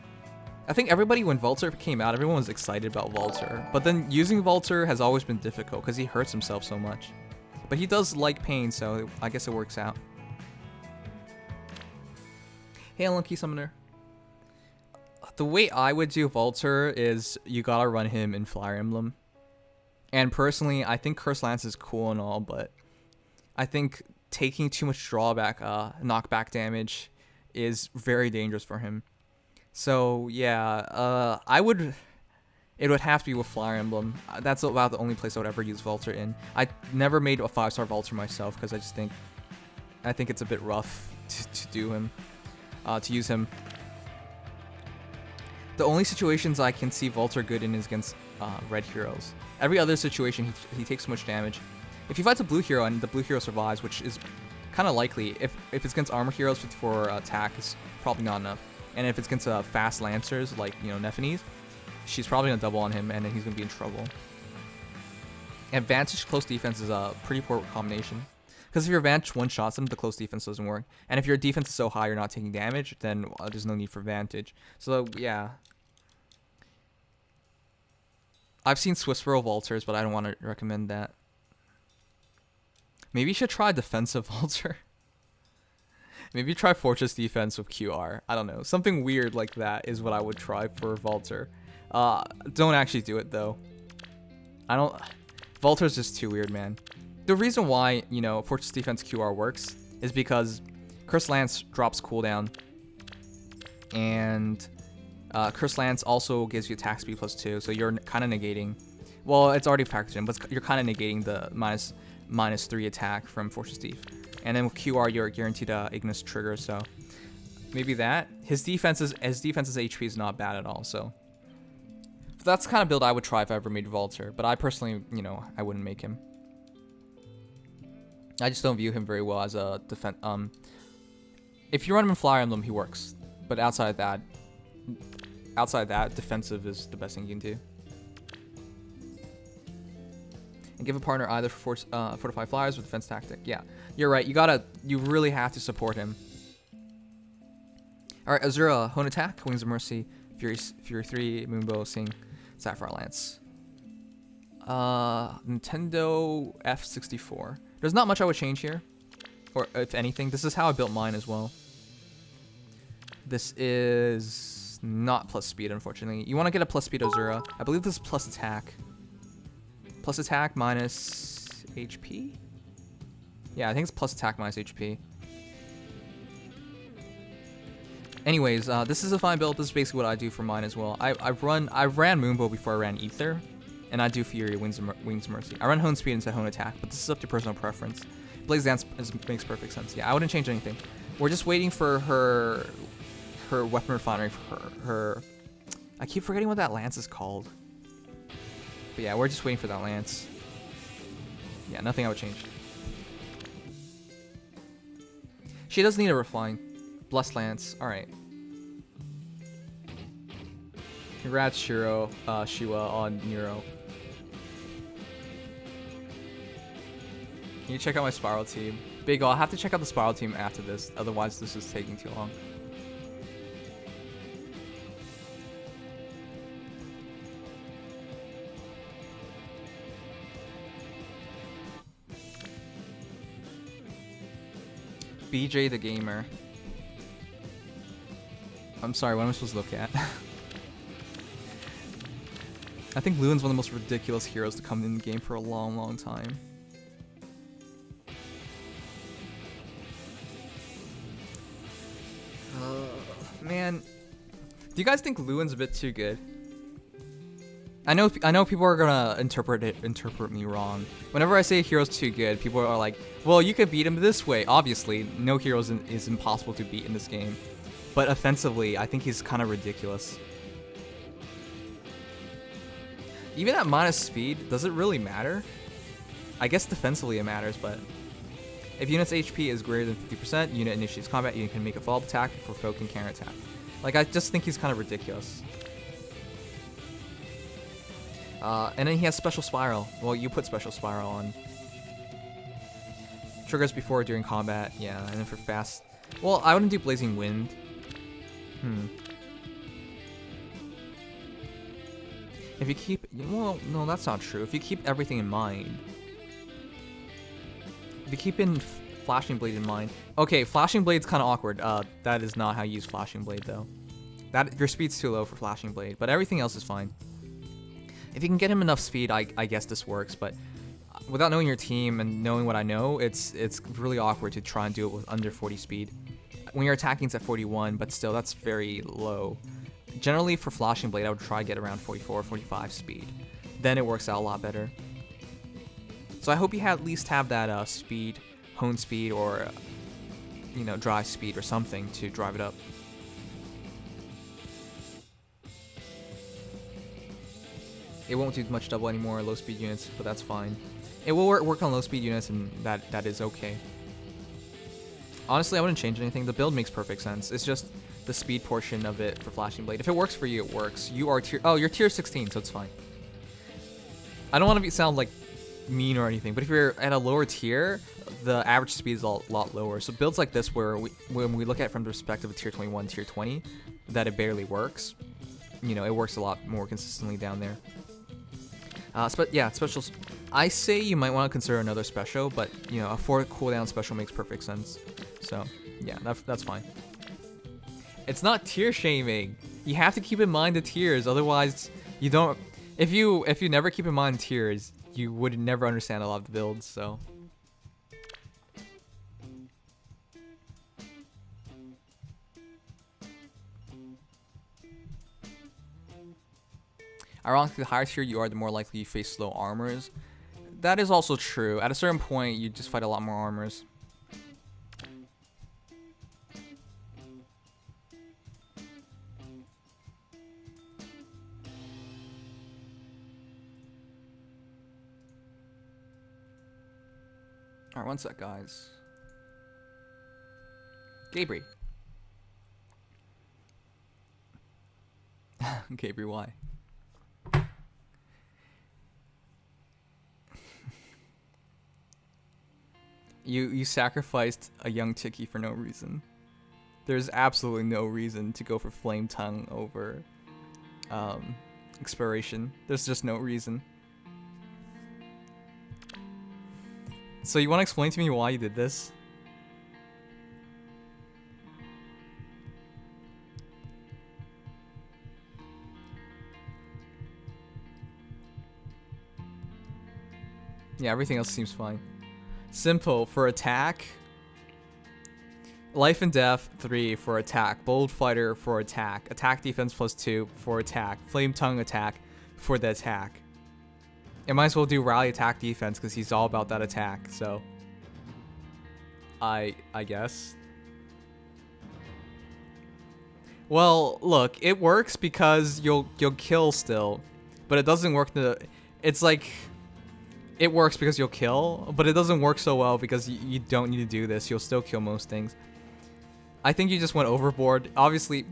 I think everybody, when Volter came out, everyone was excited about Volter. But then using Volter has always been difficult because he hurts himself so much. But he does like pain, so I guess it works out. Hey, Unlucky Summoner. The way I would do Volter is you gotta run him in Fire Emblem. And personally, I think Curse Lance is cool and all, but I think taking too much drawback, knockback damage is very dangerous for him. So yeah, it would have to be with Fire Emblem. That's about the only place I would ever use Volter in. I never made a 5-star Volter myself because I think it's a bit rough to do him. To use him. The only situations I can see Volter good in is against red heroes. Every other situation, he takes so much damage. If he fights a blue hero and the blue hero survives, which is kind of likely, if it's against armor heroes, 54 attack is probably not enough. And if it's against fast lancers like Nephinese, she's probably gonna double on him, and then he's gonna be in trouble. Advantage close defense is a pretty poor combination. Because if your Vantage one-shots him, the close defense doesn't work. And if your defense is so high you're not taking damage, then there's no need for Vantage. So, yeah. I've seen Swissboro Volters, but I don't want to recommend that. Maybe you should try Defensive Volter. Maybe try Fortress Defense with QR. I don't know. Something weird like that is what I would try for Volter. Don't actually do it, though. Volter's just too weird, man. The reason why, Fortress Defense QR works is because Curse Lance drops cooldown, and Curse Lance also gives you attack speed +2, so you're kind of negating, well, it's already factored in, but you're kind of negating the -3 attack from Fortress Def. And then with QR, you're guaranteed Ignis trigger, so maybe that. His defense's HP is not bad at all, so that's the kind of build I would try if I ever made Volter, but I personally, I wouldn't make him. I just don't view him very well as a defense. If you run him in Fire Emblem, he works. But outside that, defensive is the best thing you can do. And give a partner either fortify flyers or defense tactic. Yeah, you're right. You really have to support him. All right, Azura, Hone Attack, Wings of Mercy, Fury 3, Moonbow, Sing, Sapphire Lance. Nintendo F64. There's not much I would change here, or if anything. This is how I built mine as well. This is not plus speed, unfortunately. You want to get a plus speed Azura. I believe this is plus attack. Plus attack minus HP? Yeah, I think it's plus attack minus HP. Anyways, this is a fine build. This is basically what I do for mine as well. I ran Moonbow before I ran Ether. And I do Fury, Wings of Mercy. I run Hone Speed instead of Hone Attack, but this is up to personal preference. Blaze Dance makes perfect sense. Yeah, I wouldn't change anything. We're just waiting for her weapon refinery, for her... I keep forgetting what that lance is called. But yeah, we're just waiting for that lance. Yeah, nothing I would change. She does need a refine. Blessed Lance. Alright. Congrats, Shiwa, on Nero. Can you check out my Spiral team? Big O, I'll have to check out the Spiral team after this, otherwise this is taking too long. BJ the Gamer. I'm sorry, what am I supposed to look at? I think Luen's one of the most ridiculous heroes to come in the game for a long, long time. Man, do you guys think Luen's a bit too good? I know people are gonna interpret me wrong. Whenever I say a hero's too good, people are like, well, you could beat him this way. Obviously, no hero is impossible to beat in this game. But offensively, I think he's kind of ridiculous. Even at minus speed, does it really matter? I guess defensively it matters, but if unit's HP is greater than 50%, unit initiates combat, you can make a follow-up attack for foe can counter attack. Like, I just think he's kind of ridiculous. And then he has Special Spiral. Well, you put Special Spiral on. Triggers before or during combat, yeah, and then for fast... Well, I wouldn't do Blazing Wind. If you keep... Well, no, that's not true. If you keep everything in mind... If you keep Flashing Blade in mind... Okay, Flashing Blade's kind of awkward. That is not how you use Flashing Blade, though. Your speed's too low for Flashing Blade, but everything else is fine. If you can get him enough speed, I guess this works, but without knowing your team and knowing what I know, it's really awkward to try and do it with under 40 speed. When you're attacking, it's at 41, but still, that's very low. Generally, for Flashing Blade, I would try to get around 44 or 45 speed. Then it works out a lot better. So I hope you at least have that speed, hone speed, or you know, drive speed or something to drive it up. It won't do much double anymore, low speed units, but that's fine. It will work on low speed units, and that is okay. Honestly, I wouldn't change anything. The build makes perfect sense. It's just the speed portion of it for Flashing Blade. If it works for you, it works. You are tier... Oh, you're tier 16, so it's fine. I don't want to sound like mean or anything, but if you're at a lower tier, the average speed is a lot lower. So builds like this, where when we look at it from the perspective of tier 21, tier 20, that it barely works. You know, it works a lot more consistently down there. Yeah, specials. I say you might want to consider another special, but you know, a 4 cooldown special makes perfect sense. So yeah, that's fine. It's not tier shaming. You have to keep in mind the tiers, otherwise you don't. If you never keep in mind tiers, you would never understand a lot of the builds. So. Ironically, the higher tier you are, the more likely you face slow armors. That is also true. At a certain point, you just fight a lot more armors. Alright, one sec, guys. Gabri. Gabri, why? You sacrificed a young Tiki for no reason. There's absolutely no reason to go for Flame Tongue over Expiration. There's just no reason. So you want to explain to me why you did this? Yeah, everything else seems fine. Simple for attack. Life and Death 3 for attack. Bold Fighter for attack. Attack defense +2 for attack. Flame Tongue attack for the attack. I might as well do Rally attack defense because he's all about that attack. So I guess. Well, look, it works because you'll kill still, but it doesn't work. It's like. It works because you'll kill, but it doesn't work so well because you don't need to do this. You'll still kill most things. I think you just went overboard. Obviously,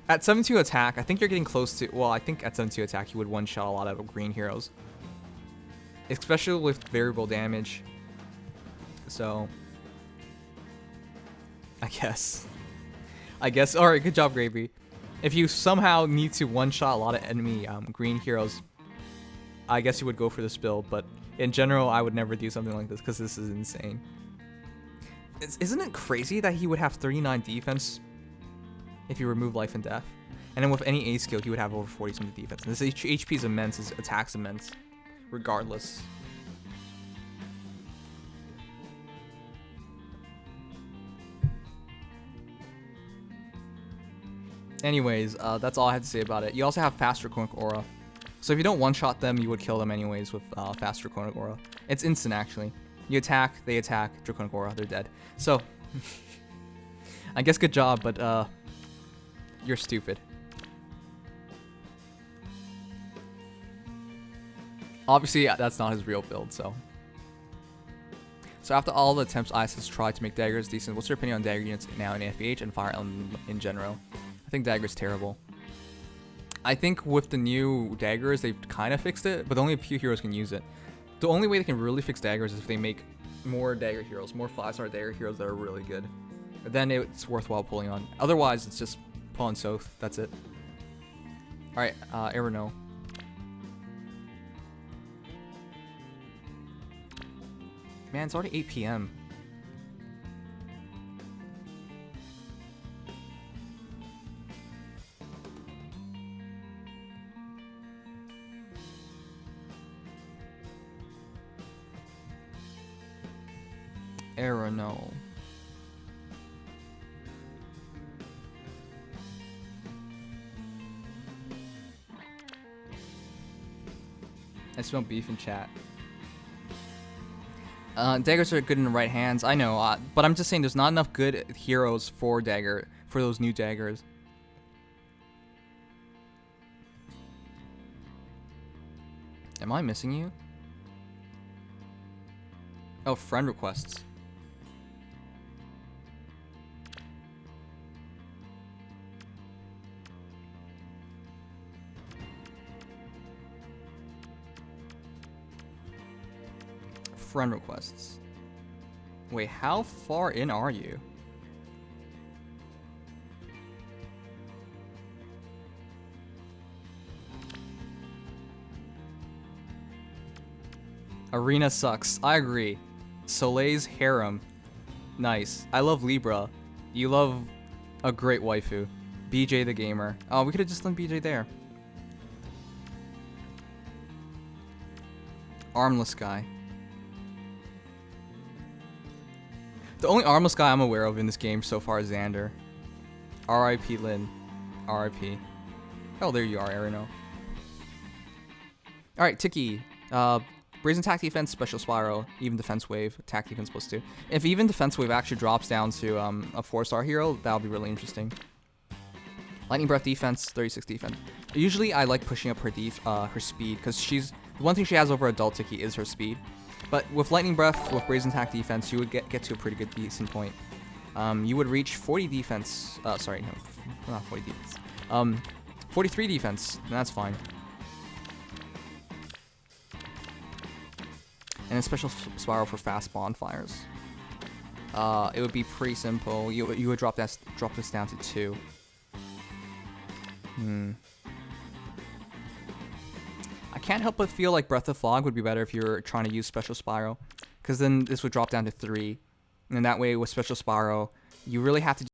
at 72 attack, I think you're getting close to... Well, I think at 72 attack, you would one-shot a lot of green heroes. Especially with variable damage. so I guess. Alright, good job, Gravy. If you somehow need to one-shot a lot of enemy green heroes, I guess you would go for this build, but in general, I would never do something like this because this is insane. Isn't it crazy that he would have 39 defense if you remove life and death? And then with any A skill, he would have over 40 something defense. And this HP is immense, his attack's immense, regardless. Anyways, that's all I had to say about it. You also have faster Draconic Aura. So if you don't one-shot them, you would kill them anyways with faster Draconic Aura. It's instant, actually. You attack, they attack, Draconic Aura, they're dead. So, I guess good job, but you're stupid. Obviously, that's not his real build, so. So after all the attempts Ice has tried to make daggers decent, what's your opinion on dagger units now in FEH and Fire Emblem in general? I think dagger's terrible. I think with the new daggers, they've kind of fixed it, but only a few heroes can use it. The only way they can really fix daggers is if they make more dagger heroes, more 5-star dagger heroes that are really good. But then it's worthwhile pulling on. Otherwise, it's just pull on Soth. That's it. Alright, Arano. Man, it's already 8 PM. Arano. I smell beef in chat. Daggers are good in the right hands. I know, but I'm just saying there's not enough good heroes for dagger, for those new daggers. Am I missing you? Oh, friend requests. Friend requests. Wait, how far in are you? Arena sucks. I agree. Soleil's harem. Nice. I love Libra. You love a great waifu. BJ the gamer. Oh, we could have just done BJ there. Armless guy. The only armless guy I'm aware of in this game so far is Xander. R.I.P. Lin. R.I.P. Oh, there you are, Arano. Alright, Tiki. Brazen attack defense, special spiral, even defense wave, attack defense +2. If even defense wave actually drops down to a 4-star hero, that'll be really interesting. Lightning breath defense, 36 defense. Usually I like pushing up her speed, because the one thing she has over adult Tiki is her speed. But with lightning breath, with brazen attack defense, you would get to a pretty good decent point. You would reach 40 defense. Sorry, no, not 40 defense. 43 defense, and that's fine. And a special spiral for fast bonfires. It would be pretty simple. You would drop this down to 2. I can't help but feel like Breath of Fog would be better if you're trying to use special spiral, because then this would drop down to 3, and that way with special spiral, you really have to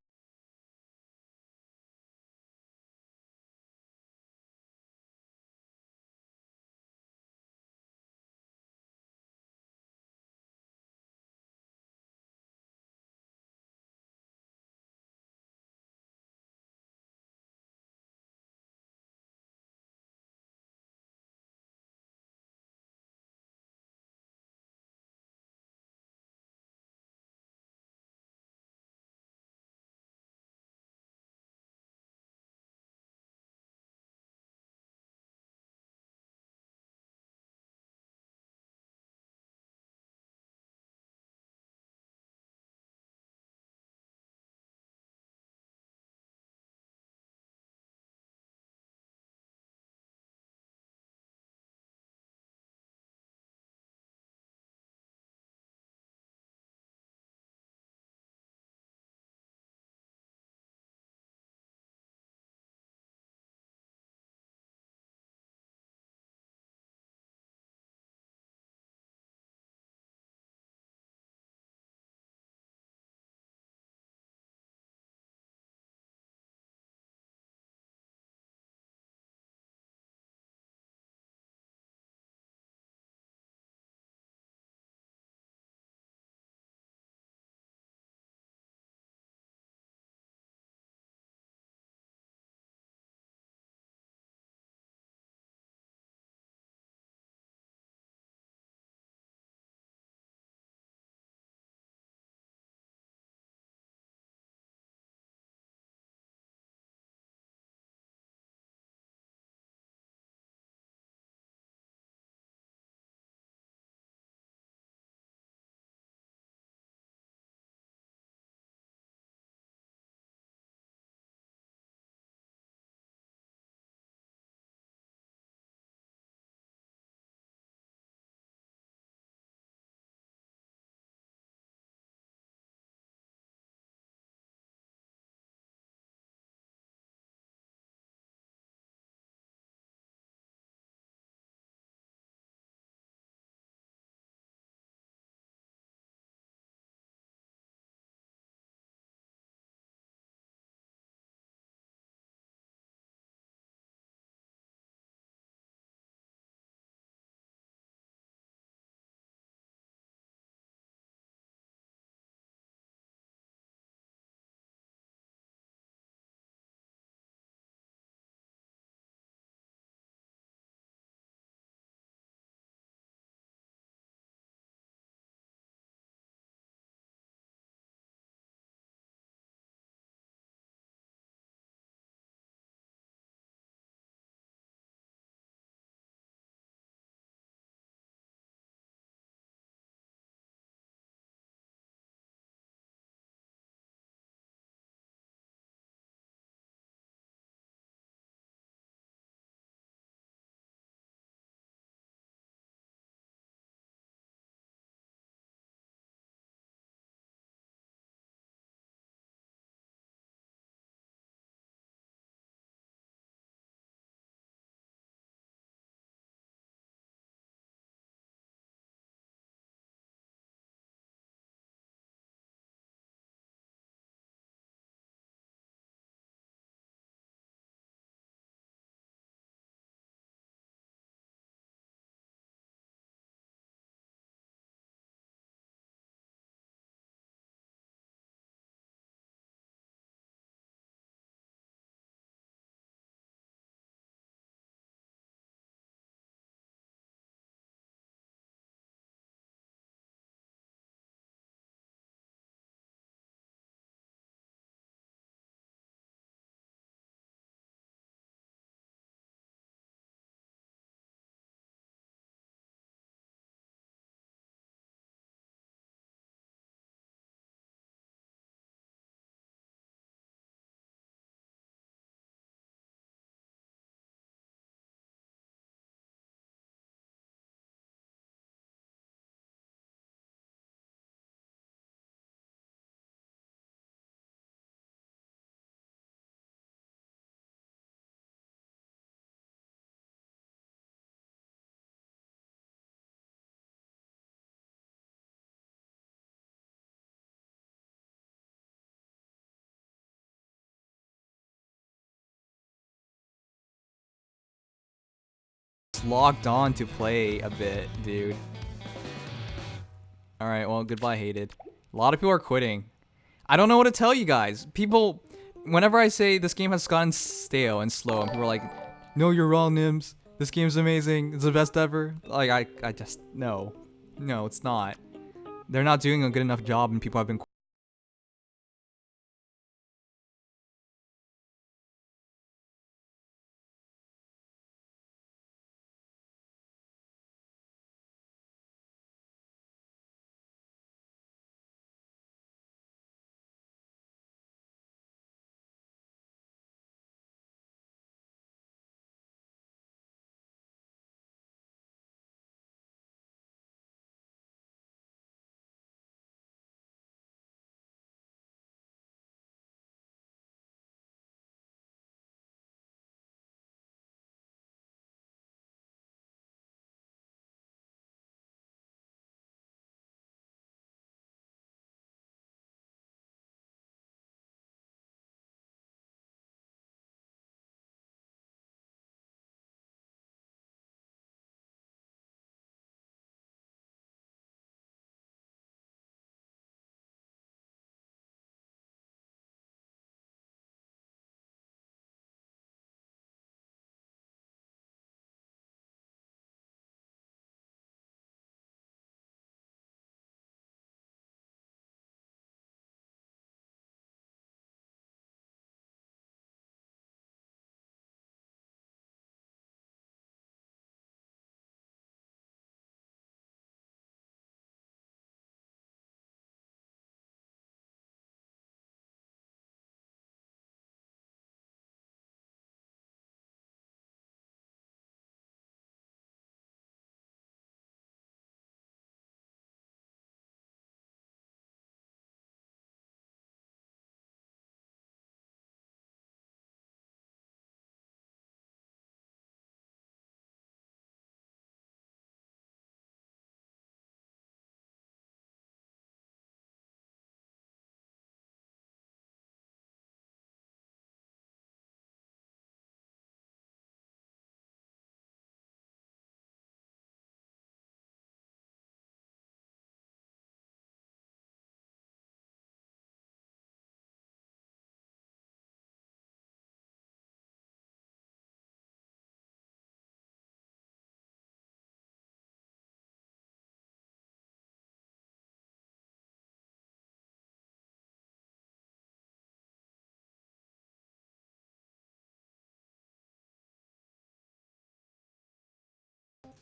just logged on to play a bit, dude. Alright, well, goodbye, hated. A lot of people are quitting. I don't know what to tell you guys. People, whenever I say this game has gotten stale and slow, and people are like, no, you're wrong, Nims. This game's amazing. It's the best ever. Like, I just, no. No, it's not. They're not doing a good enough job, and people have been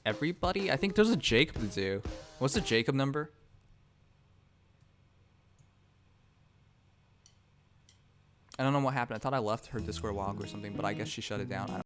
everybody? I think there's a Jacob to do. What's the Jacob number? I don't know what happened. I thought I left her Discord a while ago or something, but I guess she shut it down. I don't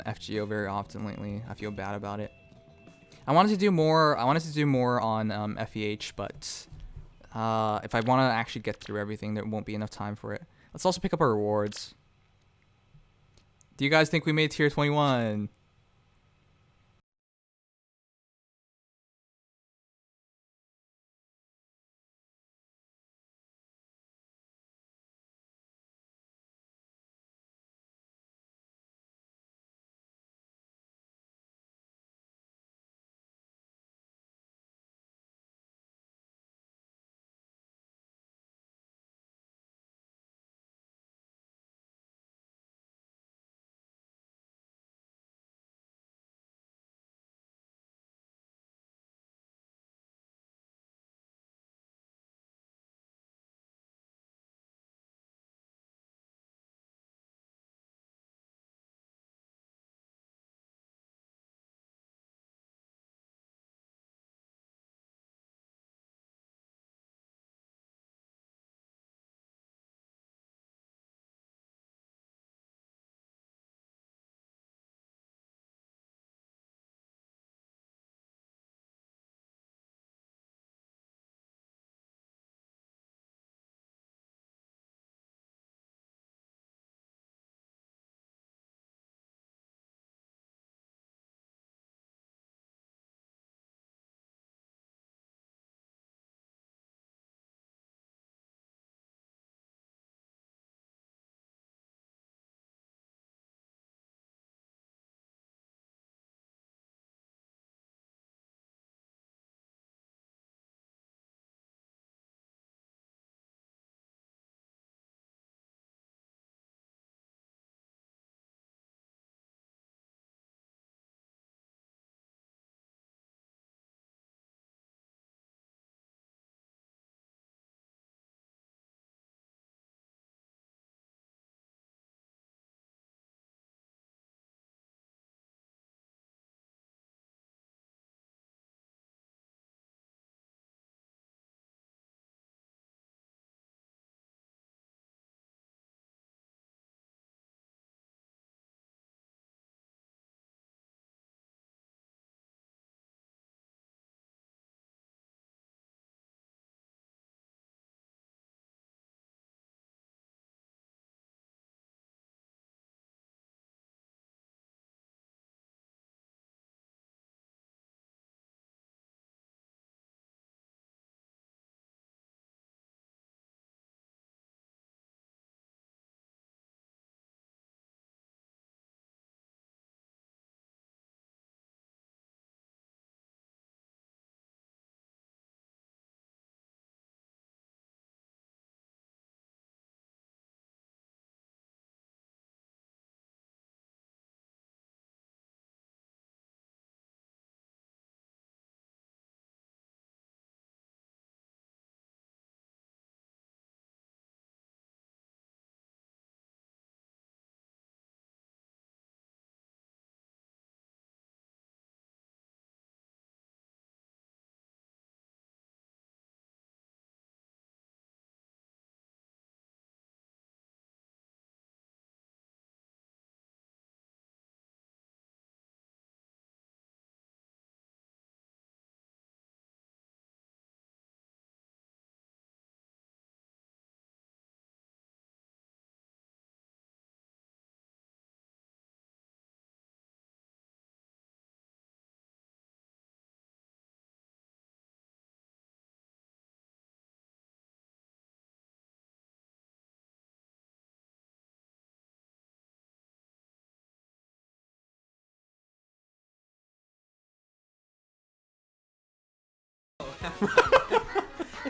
FGO very often lately. I feel bad about it. I wanted to do more. I wanted to do more on FEH, but if I want to actually get through everything, there won't be enough time for it. Let's also pick up our rewards. Do you guys think we made tier 21?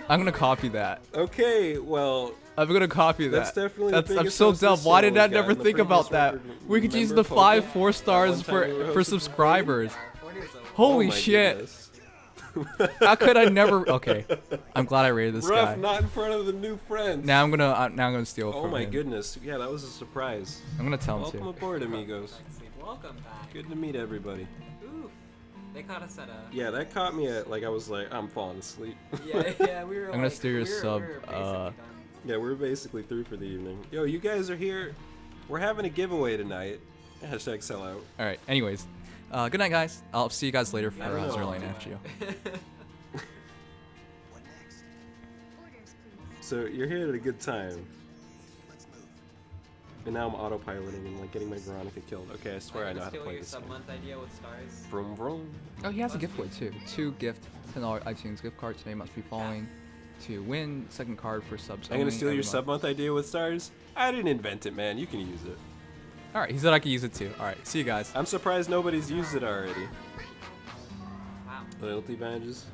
I'm gonna copy that. Okay, well, I'm gonna copy that. that's definitely the I'm biggest so host dumb. this Why did channel I has never gotten. The think about previous that? record, We could use the remember 5 Pogo? 4 stars That one time we for hosted subscribers. Oh Holy my shit! goodness. How could I never? Okay, I'm glad I rated this Rough, guy. not in front of the new friends. Now I'm gonna steal Oh from my him. goodness. Yeah, that was a surprise. I'm gonna tell him Welcome to. aboard, amigos. Welcome back. Good to meet everybody. Oof. They caught us at a. Yeah, that caught me at, like, I was like, I'm falling asleep. Yeah, we were. I'm gonna steal your sub. Yeah, we're basically through for the evening. Yo, you guys are here. We're having a giveaway tonight. Hashtag sell out. All right. Anyways, good night, guys. I'll see you guys later for don't know. Zerline FGO. What next? Orders, please. So you're here at a good time. And now I'm autopiloting and like getting my Veronica killed. Okay, I swear I know how to play your this game. sub-month idea with stars. Vroom vroom. Oh, he has a giveaway too. 2 gift $10 iTunes gift card. Today must be following to win. Second card for subs. I'm gonna only steal every your month. sub-month idea with stars? I didn't invent it, man. You can use it. All right. He said I could use it too. All right. See you guys. I'm surprised nobody's used it already. Wow. Loyalty badges.